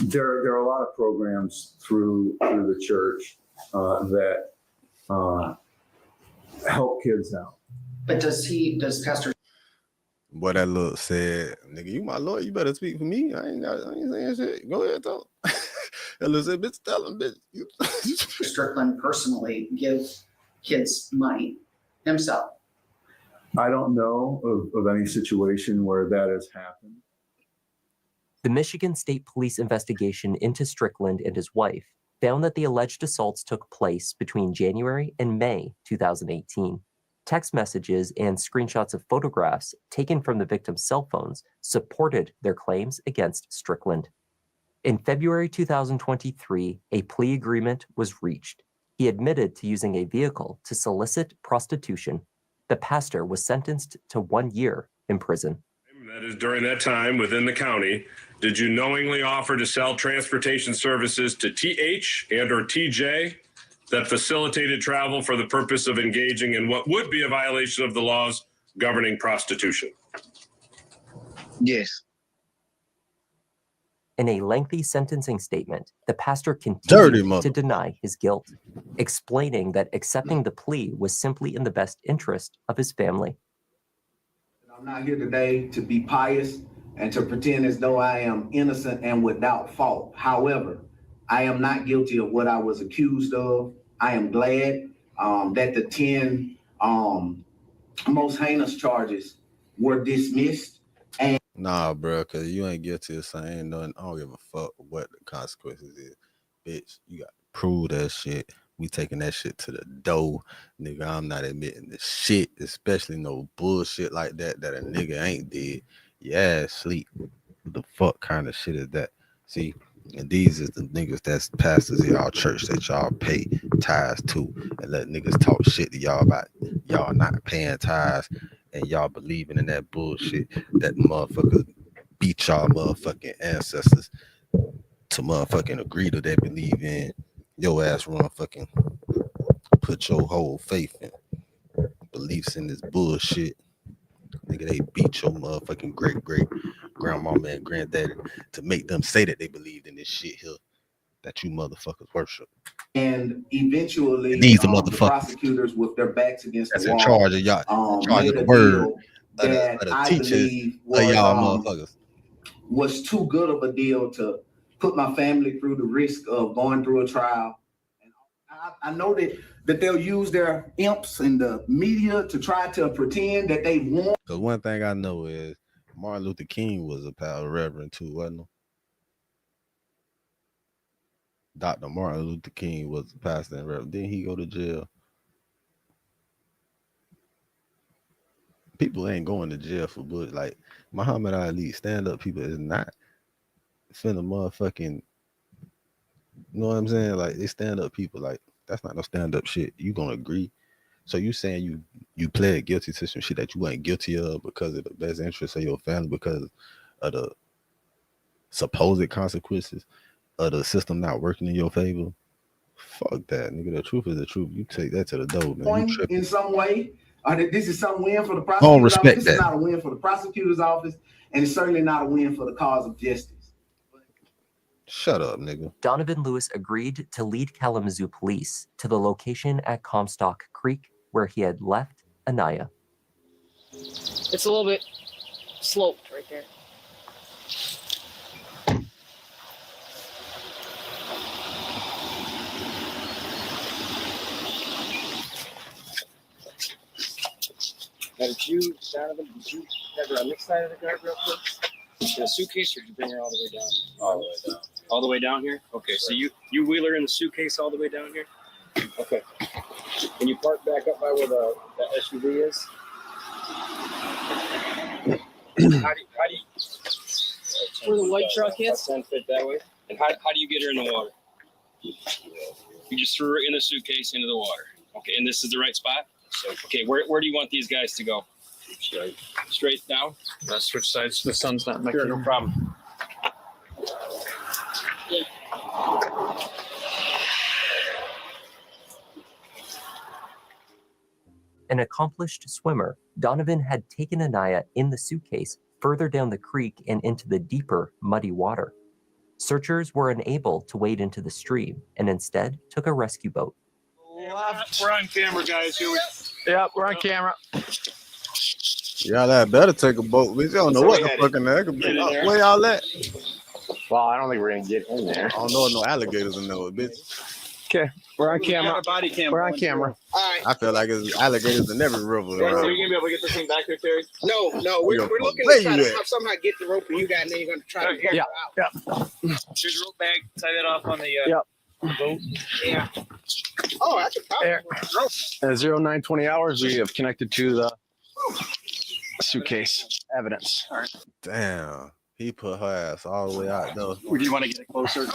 there are a lot of programs through the church that help kids out. But does Pastor? What that look said, nigga, you my lawyer, you better speak for me. I ain't saying shit. Go ahead, talk. That look said, bitch, tell him, bitch. Strickland personally give kids money himself? I don't know of any situation where that has happened. The Michigan State Police investigation into Strickland and his wife found that the alleged assaults took place between January and May 2018. Text messages and screenshots of photographs taken from the victims' cell phones supported their claims against Strickland. In February 2023, a plea agreement was reached. He admitted to using a vehicle to solicit prostitution. The pastor was sentenced to 1 year in prison. That is, during that time within the county, did you knowingly offer to sell transportation services to TH and or TJ that facilitated travel for the purpose of engaging in what would be a violation of the laws governing prostitution? Yes. In a lengthy sentencing statement, the pastor continued to deny his guilt, explaining that accepting the plea was simply in the best interest of his family. I'm not here today to be pious and to pretend as though I am innocent and without fault. However, I am not guilty of what I was accused of. I am glad that the 10 most heinous charges were dismissed. And Nah, bro, because you ain't guilty of saying nothing. I don't give a fuck what the consequences is. Bitch, you got to prove that shit. We taking that shit to the door. Nigga, I'm not admitting the shit, especially no bullshit like that a nigga ain't did. Yeah, sleep. What the fuck kind of shit is that? See, and these is the niggas that's pastors in y'all church that y'all pay tithes to and let niggas talk shit to y'all about y'all not paying tithes and y'all believing in that bullshit that motherfuckers beat y'all motherfucking ancestors to motherfucking agree to that believe in. Your ass run fucking put your whole faith in beliefs in this bullshit. Nigga, they beat your motherfucking great grandmama and granddaddy to make them say that they believed in this shit here that you motherfuckers worship. And eventually, And these the motherfuckers prosecutors, with their backs against that's the in wall, charge of y'all, in charge of made the a word deal of that the I teachers believe of y'all motherfuckers. was too good of a deal to put my family through the risk of going through a trial. And I know that they'll use their imps and the media to try to pretend that they want. Because one thing I know is Martin Luther King was a power reverend too, wasn't he? Dr. Martin Luther King was a pastor and reverend. Didn't he go to jail? People ain't going to jail for bullshit. Like Muhammad Ali, stand-up people is not finna motherfucking, you know what I'm saying? Like they stand-up people, like that's not no stand-up shit. You gonna agree? So you saying you pled guilty to some shit that you ain't guilty of because of the best interest of your family, because of the supposed consequences of the system not working in your favor? Fuck that, nigga. The truth is the truth. You take that to the door, man. You tripping. In some way, or that this is some win for the I prosecutor's don't office. respect This that. is not a win for the prosecutor's office, and it's certainly not a win for the cause of justice. Shut up, nigga. Donovan Lewis agreed to lead Kalamazoo police to the location at Comstock Creek where he had left Anaya. It's a little bit sloped right there. Now, Donovan, did you have her on this side of the guard real quick? In a suitcase, or did you bring her all the way down? All the way down. All the way down here? Okay, so you wheel her in the suitcase all the way down here? Okay. And you park back up by where the SUV is? How do you where the white truck is? 10 feet that way. And how do you get her in the water? You just threw her in the suitcase into the water. Okay, and this is the right spot? Okay, where do you want these guys to go? Straight down? Switch sides. The sun's not making. Sure, no problem. Yeah. An accomplished swimmer, Donovan had taken Anaya in the suitcase further down the creek and into the deeper, muddy water. Searchers were unable to wade into the stream and instead took a rescue boat. We're on camera, guys. Yep, we're on camera. Y'all had better take a boat, bitch. I don't know what the fucking that could be. Where y'all at? Well, I don't think we're gonna get in there. I don't know no alligators in there, bitch. Okay, we're on camera. Body cam. We're on camera. All right. I feel like it's alligators in every river. Are you gonna be able to get this thing back there, Terry? No, we're looking Where to try you to somehow get the rope you got, and then you're gonna try to pull her out. Yeah. There's a rope bag. Tie that off on the boat. Yeah. Oh, I can there. At 0920 hours, we have connected to the suitcase evidence. All right. Damn, he put her ass all the way out though. Would you want to get closer?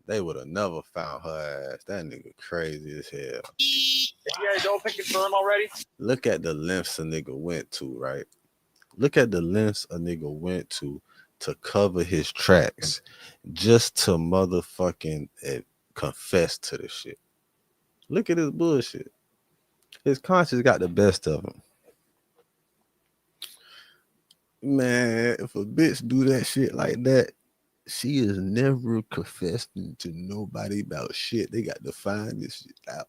They would have never found her ass. That nigga crazy as hell. You guys open confirm already? Look at the lengths a nigga went to, right? Look at the lengths a nigga went to cover his tracks just to motherfucking confess to the shit. Look at his bullshit. His conscience got the best of him. Man, if a bitch do that shit like that, she is never confessing to nobody about shit. They got to find this shit out.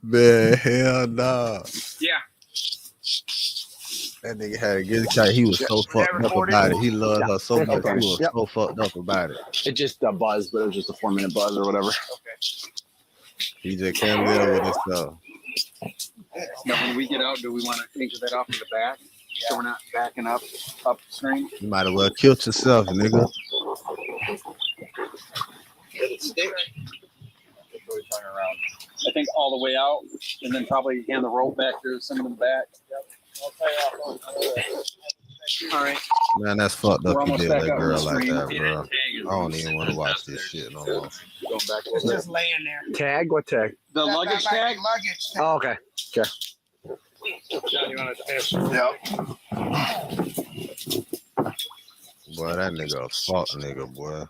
Man, hell no. Yeah. That nigga had a good shot. He was so fucked up about it. He loved her so much. He was so fucked up about it. It just buzzed, but it was just a 4-minute buzz or whatever. Okay. He just can't live with himself. Now, when we get out, do we want to anchor that off to the back so we're not backing upstream? You might as well kill yourself, nigga. I think all the way out, and then probably hand the rope back to some of them back. Yep. I'll tie off. All right. Man, that's fucked up. We're You did almost that back girl up like the that, stream. bro. I don't even want to watch this shit no more. It's just laying there. Tag? What tag? The luggage tag? Luggage tag. Oh, okay. Okay. John, you want to finish? Yep. Boy, that nigga a fuck nigga, boy.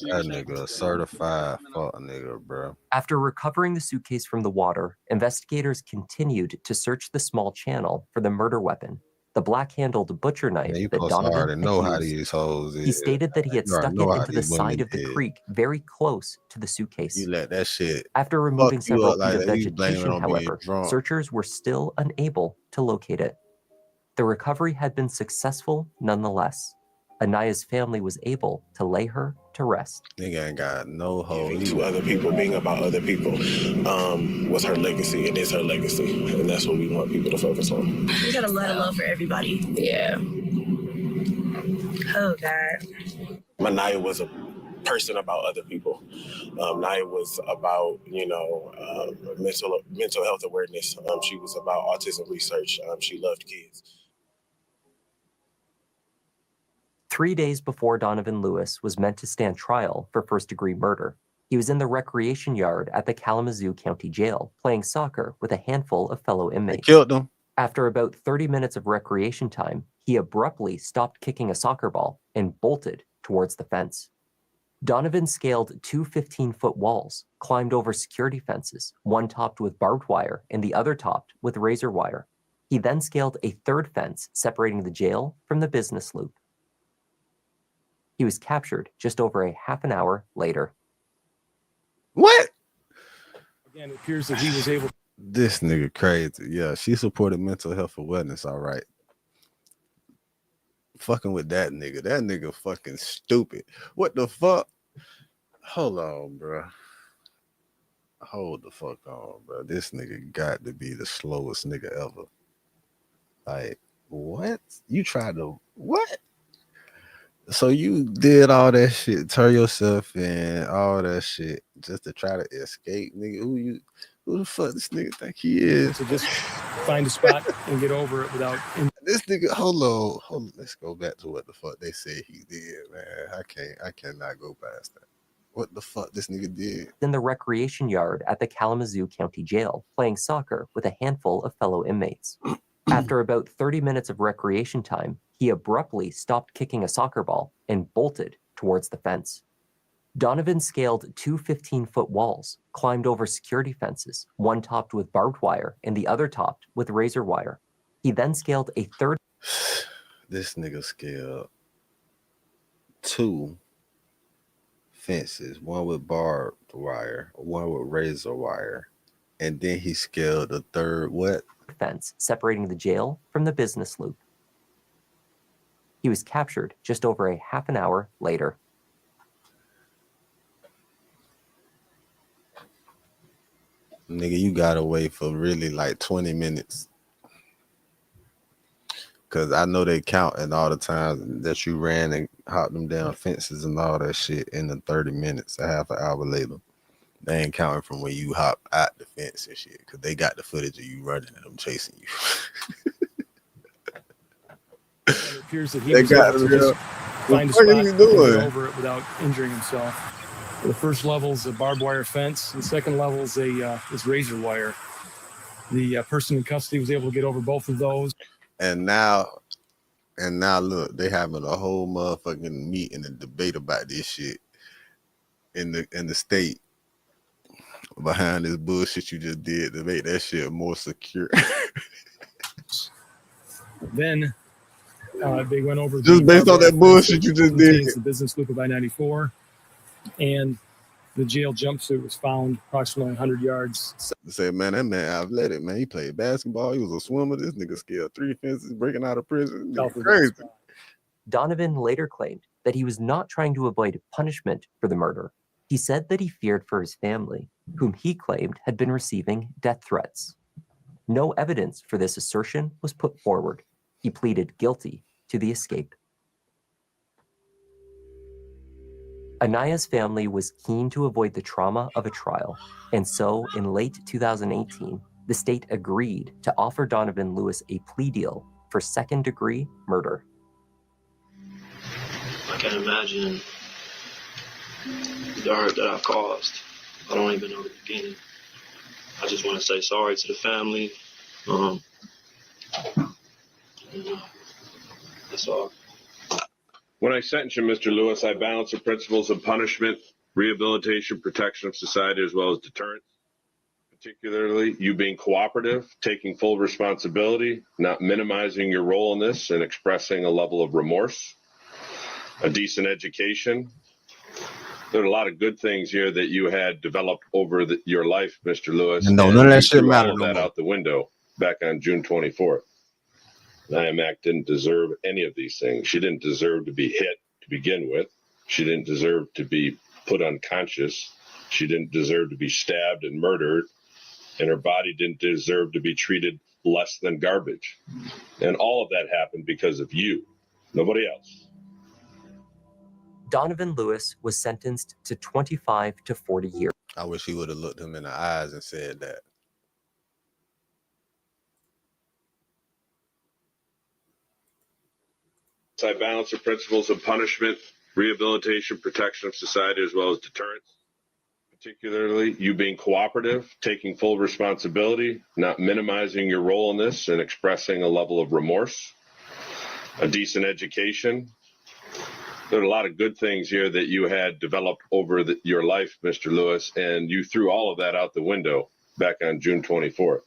That nigga a certified fuck nigga, bro. After recovering the suitcase from the water, investigators continued to search the small channel for the murder weapon, the black-handled butcher knife Man, you that supposed to Donovan already had know how used. these hoes is. He stated that he had You already stuck it know how into the these women side of the is. creek very close to the suitcase. You let that shit After fuck removing you several up feet like of that. You blame it vegetation, on being however, drunk. searchers were still unable to locate it. The recovery had been successful nonetheless. Anaya's family was able to lay her to rest. Nigga ain't got no hoe. To other people, being about other people, was her legacy. It is her legacy, and that's what we want people to focus on. We got a lot of love for everybody. Yeah. Oh God. Naya was a person about other people. Naya was about, mental health awareness. She was about autism research. She loved kids. 3 days before Donovan Lewis was meant to stand trial for first-degree murder, he was in the recreation yard at the Kalamazoo County Jail playing soccer with a handful of fellow inmates. They killed him. After about 30 minutes of recreation time, he abruptly stopped kicking a soccer ball and bolted towards the fence. Donovan scaled 2 15-foot walls, climbed over security fences, one topped with barbed wire and the other topped with razor wire. He then scaled a third fence separating the jail from the business loop. He was captured just over a half an hour later. What? Again, it appears that he was able. This nigga crazy. Yeah, she supported mental health awareness. All right. Fucking with that nigga. That nigga fucking stupid. What the fuck? Hold on, bro. Hold the fuck on, bro. This nigga got to be the slowest nigga ever. Like, what? You tried to what? So you did all that shit, turn yourself in, all that shit, just to try to escape, nigga. Who the fuck this nigga think he is? To just find a spot and get over it without. This nigga, hold on. Let's go back to what the fuck they said he did, man. I cannot go past that. What the fuck this nigga did? In the recreation yard at the Kalamazoo County Jail, playing soccer with a handful of fellow inmates. After about 30 minutes of recreation time, he abruptly stopped kicking a soccer ball and bolted towards the fence. Donovan scaled 2 15-foot walls, climbed over security fences, one topped with barbed wire and the other topped with razor wire. He then scaled a third. This nigga scaled 2 fences, one with barbed wire, one with razor wire, and then he scaled a third what? Fence separating the jail from the business loop. He was captured just over a half an hour later. Nigga, you gotta wait for really like 20 minutes. Cause I know they counting all the times that you ran and hopped them down fences and all that shit in the 30 minutes, a half an hour later. They ain't counting from when you hop out the fence and shit. Cause they got the footage of you running and them chasing you. It appears that he was able to just find a spot and get over it without injuring himself. The first level is a barbed wire fence. The second level is is razor wire. The person in custody was able to get over both of those. And now look, they having a whole motherfucking meeting and debate about this shit in the state behind this bullshit you just did to make that shit more secure. Then they went over just based on that bullshit you just did. The business loop of I-94, and the jail jumpsuit was found approximately 100 yards. Say, man, that man athletic, man. He played basketball. He was a swimmer. This nigga scaled 3 fences, breaking out of prison. Crazy. Donovan later claimed that he was not trying to avoid punishment for the murder. He said that he feared for his family, whom he claimed had been receiving death threats. No evidence for this assertion was put forward. He pleaded guilty to the escape. Anaya's family was keen to avoid the trauma of a trial, and so in late 2018, the state agreed to offer Donovan Lewis a plea deal for second-degree murder. I can't imagine the hurt that I caused. I don't even know the beginning. I just want to say sorry to the family. That's all. When I sentence you, Mr. Lewis, I balance the principles of punishment, rehabilitation, protection of society, as well as deterrence. Particularly, you being cooperative, taking full responsibility, not minimizing your role in this, and expressing a level of remorse, a decent education. There are a lot of good things here that you had developed over your life, Mr. Lewis. And no, and none of that you shit threw matter all of no that more. out the window back on June 24th. IMAC didn't deserve any of these things. She didn't deserve to be hit to begin with. She didn't deserve to be put unconscious. She didn't deserve to be stabbed and murdered. And her body didn't deserve to be treated less than garbage. And all of that happened because of you, nobody else. Donovan Lewis was sentenced to 25 to 40 years. I wish he would have looked him in the eyes and said that. I balance the principles of punishment, rehabilitation, protection of society, as well as deterrence. Particularly, you being cooperative, taking full responsibility, not minimizing your role in this, and expressing a level of remorse, a decent education. There are a lot of good things here that you had developed over your life, Mr. Lewis, and you threw all of that out the window back on June 24th.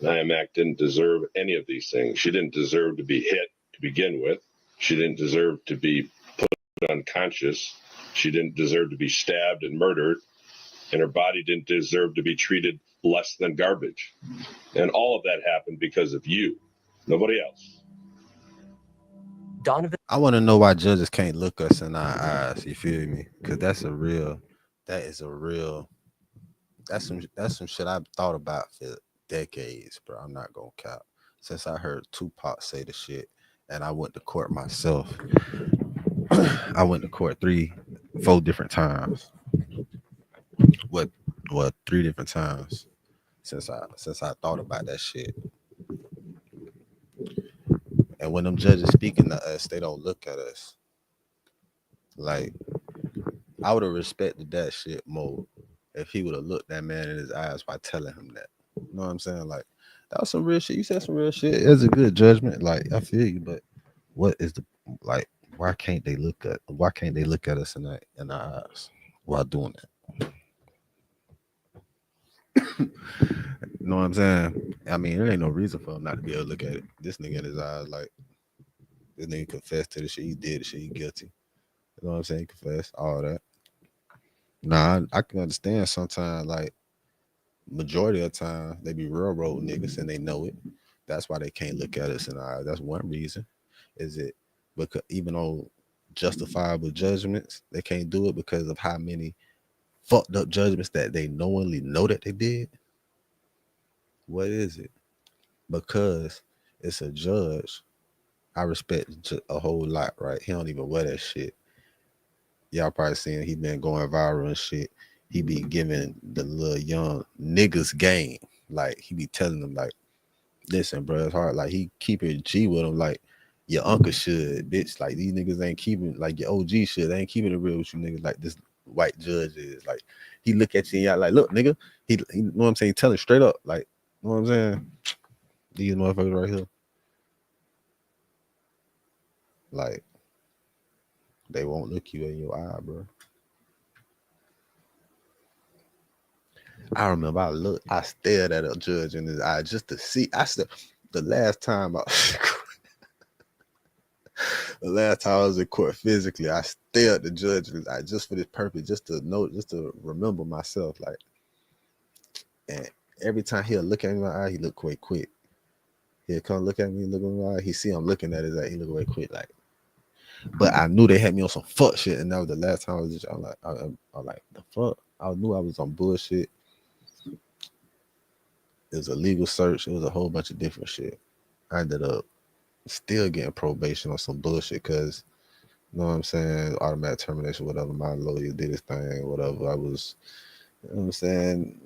IMAC didn't deserve any of these things. She didn't deserve to be hit to begin with. She didn't deserve to be put unconscious. She didn't deserve to be stabbed and murdered. And her body didn't deserve to be treated less than garbage. And all of that happened because of you, nobody else. Donovan. I want to know why judges can't look us in our eyes. You feel me? Because that's some shit I've thought about for decades, bro. I'm not gonna cap. Since I heard Tupac say the shit, and I went to court myself. I went to court 4 different times. What 3 different times since I thought about that shit. And when them judges speaking to us, they don't look at us. Like, I would have respected that shit more if he would have looked that man in his eyes by telling him that. You know what I'm saying? Like, that was some real shit. You said some real shit. It's a good judgment. Like, I feel you, but what is why can't they look at us in our eyes while doing that? You know what I'm saying? I mean, there ain't no reason for him not to be able to look at it. This nigga in his eyes, like, this nigga confessed to the shit he did, the shit he guilty. You know what I'm saying? He confessed, all that. Nah, I can understand sometimes, like, majority of the time, they be railroad niggas and they know it. That's why they can't look at us in the eyes. That's one reason. Is it because even on justifiable judgments, they can't do it because of how many fucked up judgments that they knowingly know that they did? What is it? Because it's a judge. I respect a whole lot, right? He don't even wear that shit. Y'all probably seen he been going viral and shit. He be giving the little young niggas game. Like, he be telling them, like, listen, bro, it's hard. Like, he keep it G with them like your uncle should, bitch. Like, these niggas ain't keeping, like, your OG should. They ain't keeping it real with you niggas like this white judge is. Like, he look at you and y'all like, look, nigga. He you know what I'm saying? He tell it straight up. Like, you know what I'm saying? These motherfuckers right here. Like, they won't look you in your eye, bro. I remember I stared at a judge in his eye just to see. The last time I was in court physically, I stared at the judge in his eye just for this purpose, just to remember myself. Like, and every time he'll look at me in my eye, he look away quick. He'll come look at me, look in my eye. He see I'm looking at his eye, he look away quick. Like, but I knew they had me on some fuck shit, and that was the last time I was just, I'm like, the fuck? I knew I was on bullshit. It was a legal search. It was a whole bunch of different shit. I ended up still getting probation on some bullshit because, you know what I'm saying, automatic termination, whatever. My lawyer did his thing, whatever. I was, you know what I'm saying.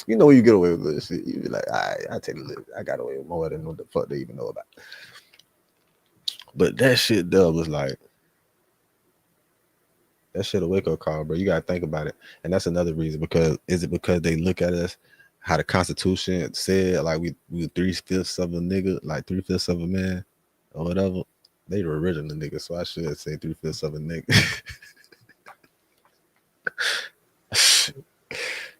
You know when you get away with this shit, you be like, all right, I take a look. I got away with more than what the fuck they even know about. But that shit there was like, that shit a wake-up call, bro. You gotta think about it. And that's another reason, because is it because they look at us how the Constitution said, like we 3/5 of a nigga, like 3/5 of a man or whatever? They the original nigga, so I should say 3/5 of a nigga.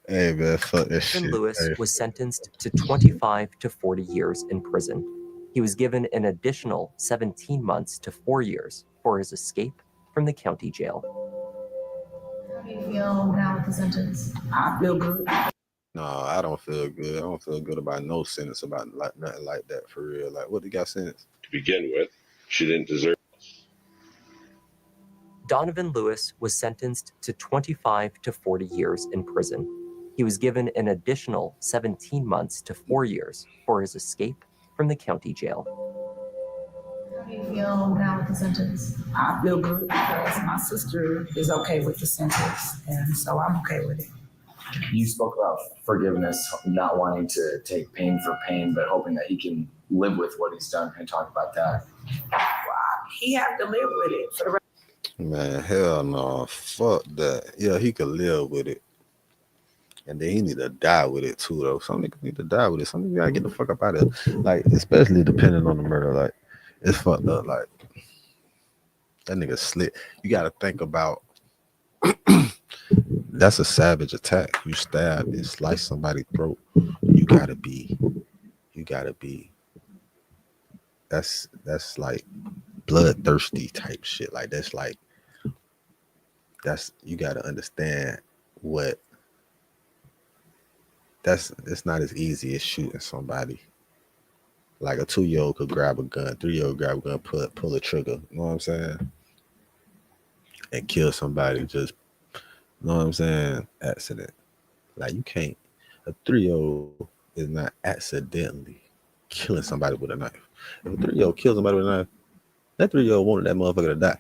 Hey man, fuck that Donovan shit. Lewis Hey. was sentenced to 25 to 40 years in prison. He was given an additional 17 months to 4 years for his escape from the county jail. How do you feel now with the sentence? I feel good. No, I don't feel good. I don't feel good about no sentence about like nothing like that for real. Like, what they got sentenced? To begin with, she didn't deserve. Donovan Lewis was sentenced to 25 to 40 years in prison. He was given an additional 17 months to 4 years for his escape from the county jail. How do you feel now with the sentence? I feel good because my sister is okay with the sentence, and so I'm okay with it. You spoke about forgiveness, not wanting to take pain for pain, but hoping that he can live with what he's done. Can you talk about that? He have to live with it for the rest. Man, hell no. Fuck that. Yeah, he could live with it. And then he need to die with it too, though. Some niggas need to die with it. Some niggas gotta get the fuck up out of it. Like, especially depending on the murder. Like, it's fucked up. Like, that nigga slit. You gotta think about that's a savage attack. You stab and slice somebody's throat. You gotta be. That's like bloodthirsty type shit. Like that's you gotta understand what it's not as easy as shooting somebody. Like a 2-year-old could grab a gun, 3-year-old grab a gun, pull a trigger. You know what I'm saying? And kill somebody. Just, you know what I'm saying? Accident. Like you can't. A 3-year-old is not accidentally killing somebody with a knife. If a 3-year-old kills somebody with a knife, that 3-year-old wanted that motherfucker to die.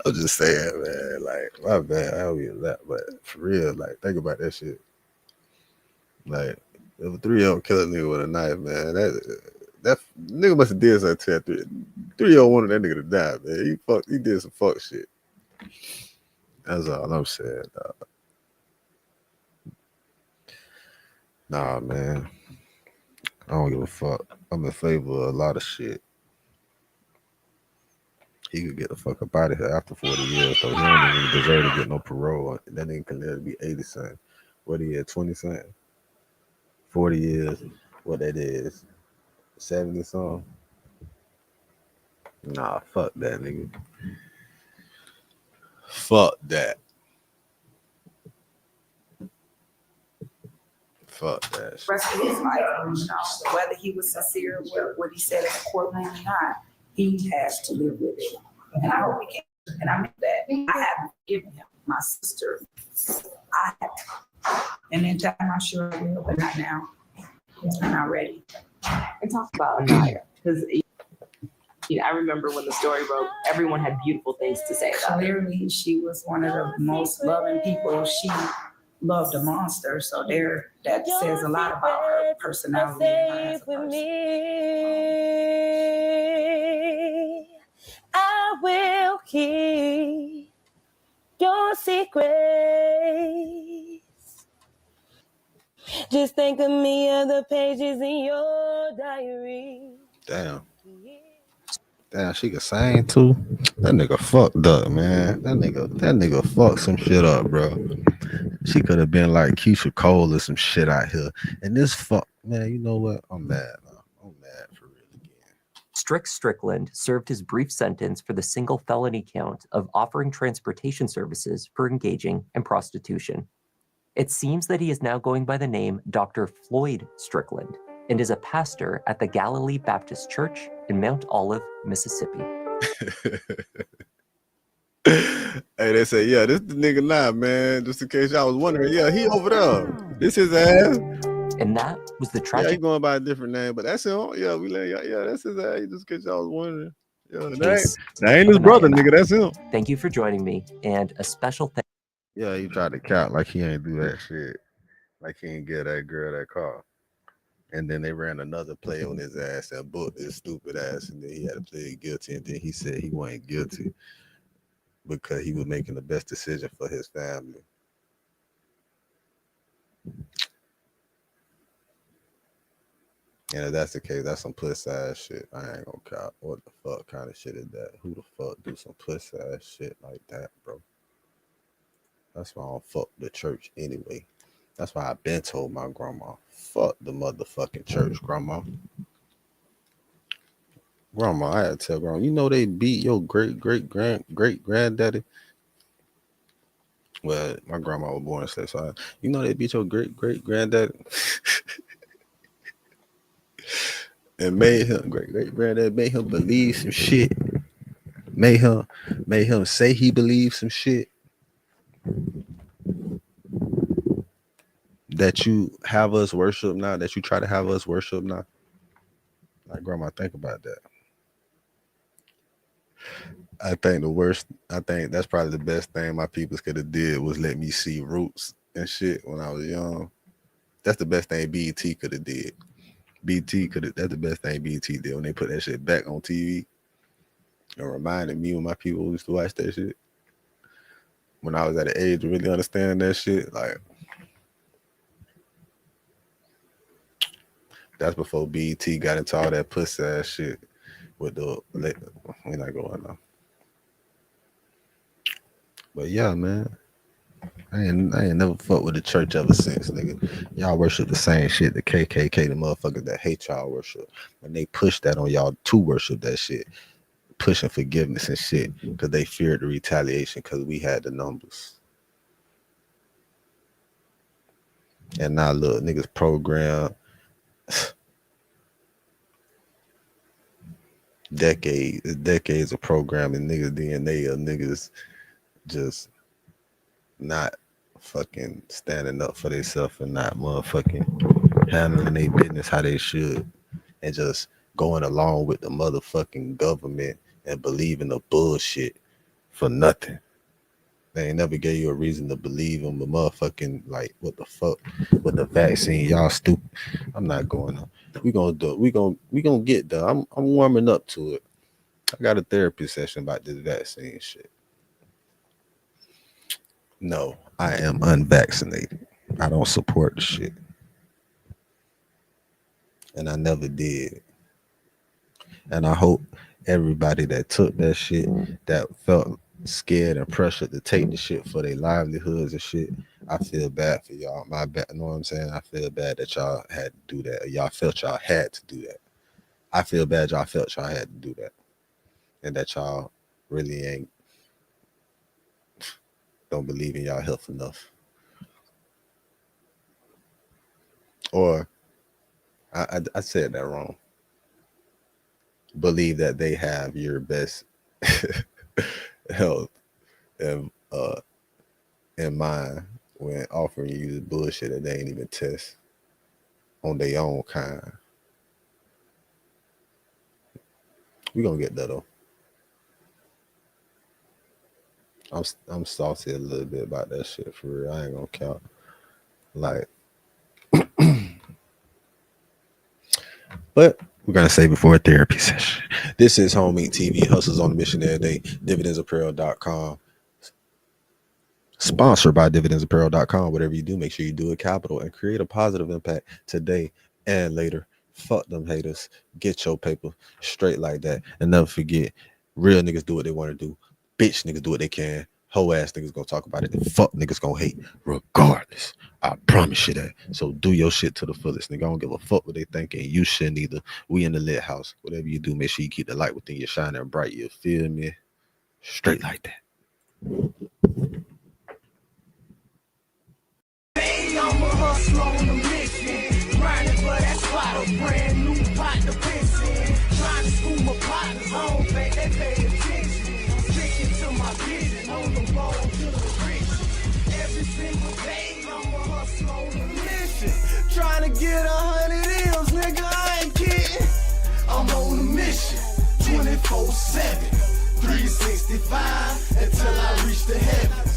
I'm just saying, man. Like, my bad. I don't get that, but for real, like, think about that shit. Like, if a 3-year-old kill a nigga with a knife, man, that nigga must have did something to that 3-year-old wanted that nigga to die, man. He did some fuck shit. That's all I'm saying, dog. Nah, man. I don't give a fuck. I'm in favor of a lot of shit. He could get the fuck up out of here after 40 years, though. He don't even deserve to get no parole. That nigga can live to be 80 cents. What he had, 20 cents? 40 years. What that is? 70 something? Nah, fuck that, nigga. Fuck that. Fuck that shit. Rest of his life, you know, whether he was sincere with what he said in the courtroom or not, he has to live with it. And I hope he can. And I mean that I haven't given him my sister. I have. And in time, I'm sure I will, but not now. I'm not ready. And talk about Anaya, because I remember when the story broke, everyone had beautiful things to say about her. Clearly, she was one of the most loving people. She loved a monster, so that says a lot about her personality and her as a person. I will keep your secrets. Just think of me of the pages in your diary. Damn, she could sing too. That nigga fucked up, man. That nigga fucked some shit up, bro. She could have been like Keisha Cole or some shit out here. And this fuck, man, you know what? I'm mad. I'm mad for real again. Strickland served his brief sentence for the single felony count of offering transportation services for engaging in prostitution. It seems that he is now going by the name Dr. Floyd Strickland and is a pastor at the Galilee Baptist Church in Mount Olive, Mississippi. Hey, they say, yeah, this the nigga now, man. Just in case y'all was wondering, yeah, he over there. This his ass. And that was the tragic. Yeah, he going by a different name, but that's him. Yeah, we let y'all. Yeah, that's his ass. Just in case y'all was wondering. Yeah, that ain't his brother, nigga. That's him. Thank you for joining me, and a special thank. Yeah, he tried to count like he ain't do that shit, like he ain't get that girl that car. And then they ran another play on his ass and booked his stupid ass, and then he had to plead guilty. And then he said he wasn't guilty because he was making the best decision for his family. And if that's the case, that's some puss ass shit. I ain't gonna cop. What the fuck kind of shit is that? Who the fuck do some puss ass shit like that, bro? That's why I don't fuck the church anyway. That's why I been told my grandma, fuck the motherfucking church, grandma. Grandma, I had to tell grandma, you know they beat your great granddaddy. Well, my grandma was born in Slave, so you know they beat your great granddaddy. And made him great granddad, made him believe some shit. Made him say he believes some shit that you have us worship now, that you try to have us worship now. Like, grandma, think about that. I think that's probably the best thing my peoples could have did was let me see Roots and shit when I was young. That's the best thing BET could have did. That's the best thing BET did when they put that shit back on TV. It reminded me when my people used to watch that shit. When I was at an age to really understand that shit, like, that's before BET got into all that pussy ass shit with the, we're not going on. But yeah, man, I ain't never fucked with the church ever since, nigga. Y'all worship the same shit the KKK, the motherfuckers that hate y'all worship. When they push that on y'all to worship that shit, pushing forgiveness and shit, because they feared the retaliation because we had the numbers. And now look, niggas program decades of programming niggas DNA of niggas just not fucking standing up for themselves and not motherfucking handling their business how they should, and just going along with the motherfucking government and believing the bullshit for nothing. They ain't never gave you a reason to believe them, but motherfucking, like, what the fuck with the vaccine? Y'all stupid. I'm not going on. We gonna get there. I'm warming up to it. I got a therapy session about this vaccine shit. No, I am unvaccinated. I don't support the shit. And I never did. And I hope everybody that took that shit, that felt scared and pressured to take the shit for their livelihoods and shit, I feel bad for y'all. My bad, you know what I'm saying? I feel bad that y'all had to do that. Or y'all felt y'all had to do that. I feel bad y'all felt y'all had to do that. And that y'all really don't believe in y'all health enough. Or I said that wrong. Believe that they have your best health and in mind when offering you the bullshit that they ain't even test on their own kind. We gonna get that though. I'm salty a little bit about that shit for real. I ain't gonna count. Like, but we're gonna save it for a therapy session. This is Home Eat TV, Hustles on the Mission every day. Dividendsapparel.com. Sponsored by dividendsapparel.com. Whatever you do, make sure you do it capital and create a positive impact today and later. Fuck them haters. Get your paper straight like that. And never forget, real niggas do what they want to do. Bitch niggas do what they can. Hoe ass niggas gonna talk about it. And fuck niggas gonna hate regardless. I promise you that. So do your shit to the fullest. Nigga, I don't give a fuck what they think, and you shouldn't either. We in the lit house. Whatever you do, make sure you keep the light within you shining bright. You feel me? Straight like that. I'm a hustler on a mission, grinding for that spot, a brand new pot to piss in. Trying to school my partners, I don't think they pay attention. Sticking to my vision, on the road to the riches. Every single day, I'm a hustler on a mission. Trying to get 100 M's, nigga, I ain't kidding. I'm on a mission, 24/7, 365, until I reach the heaven.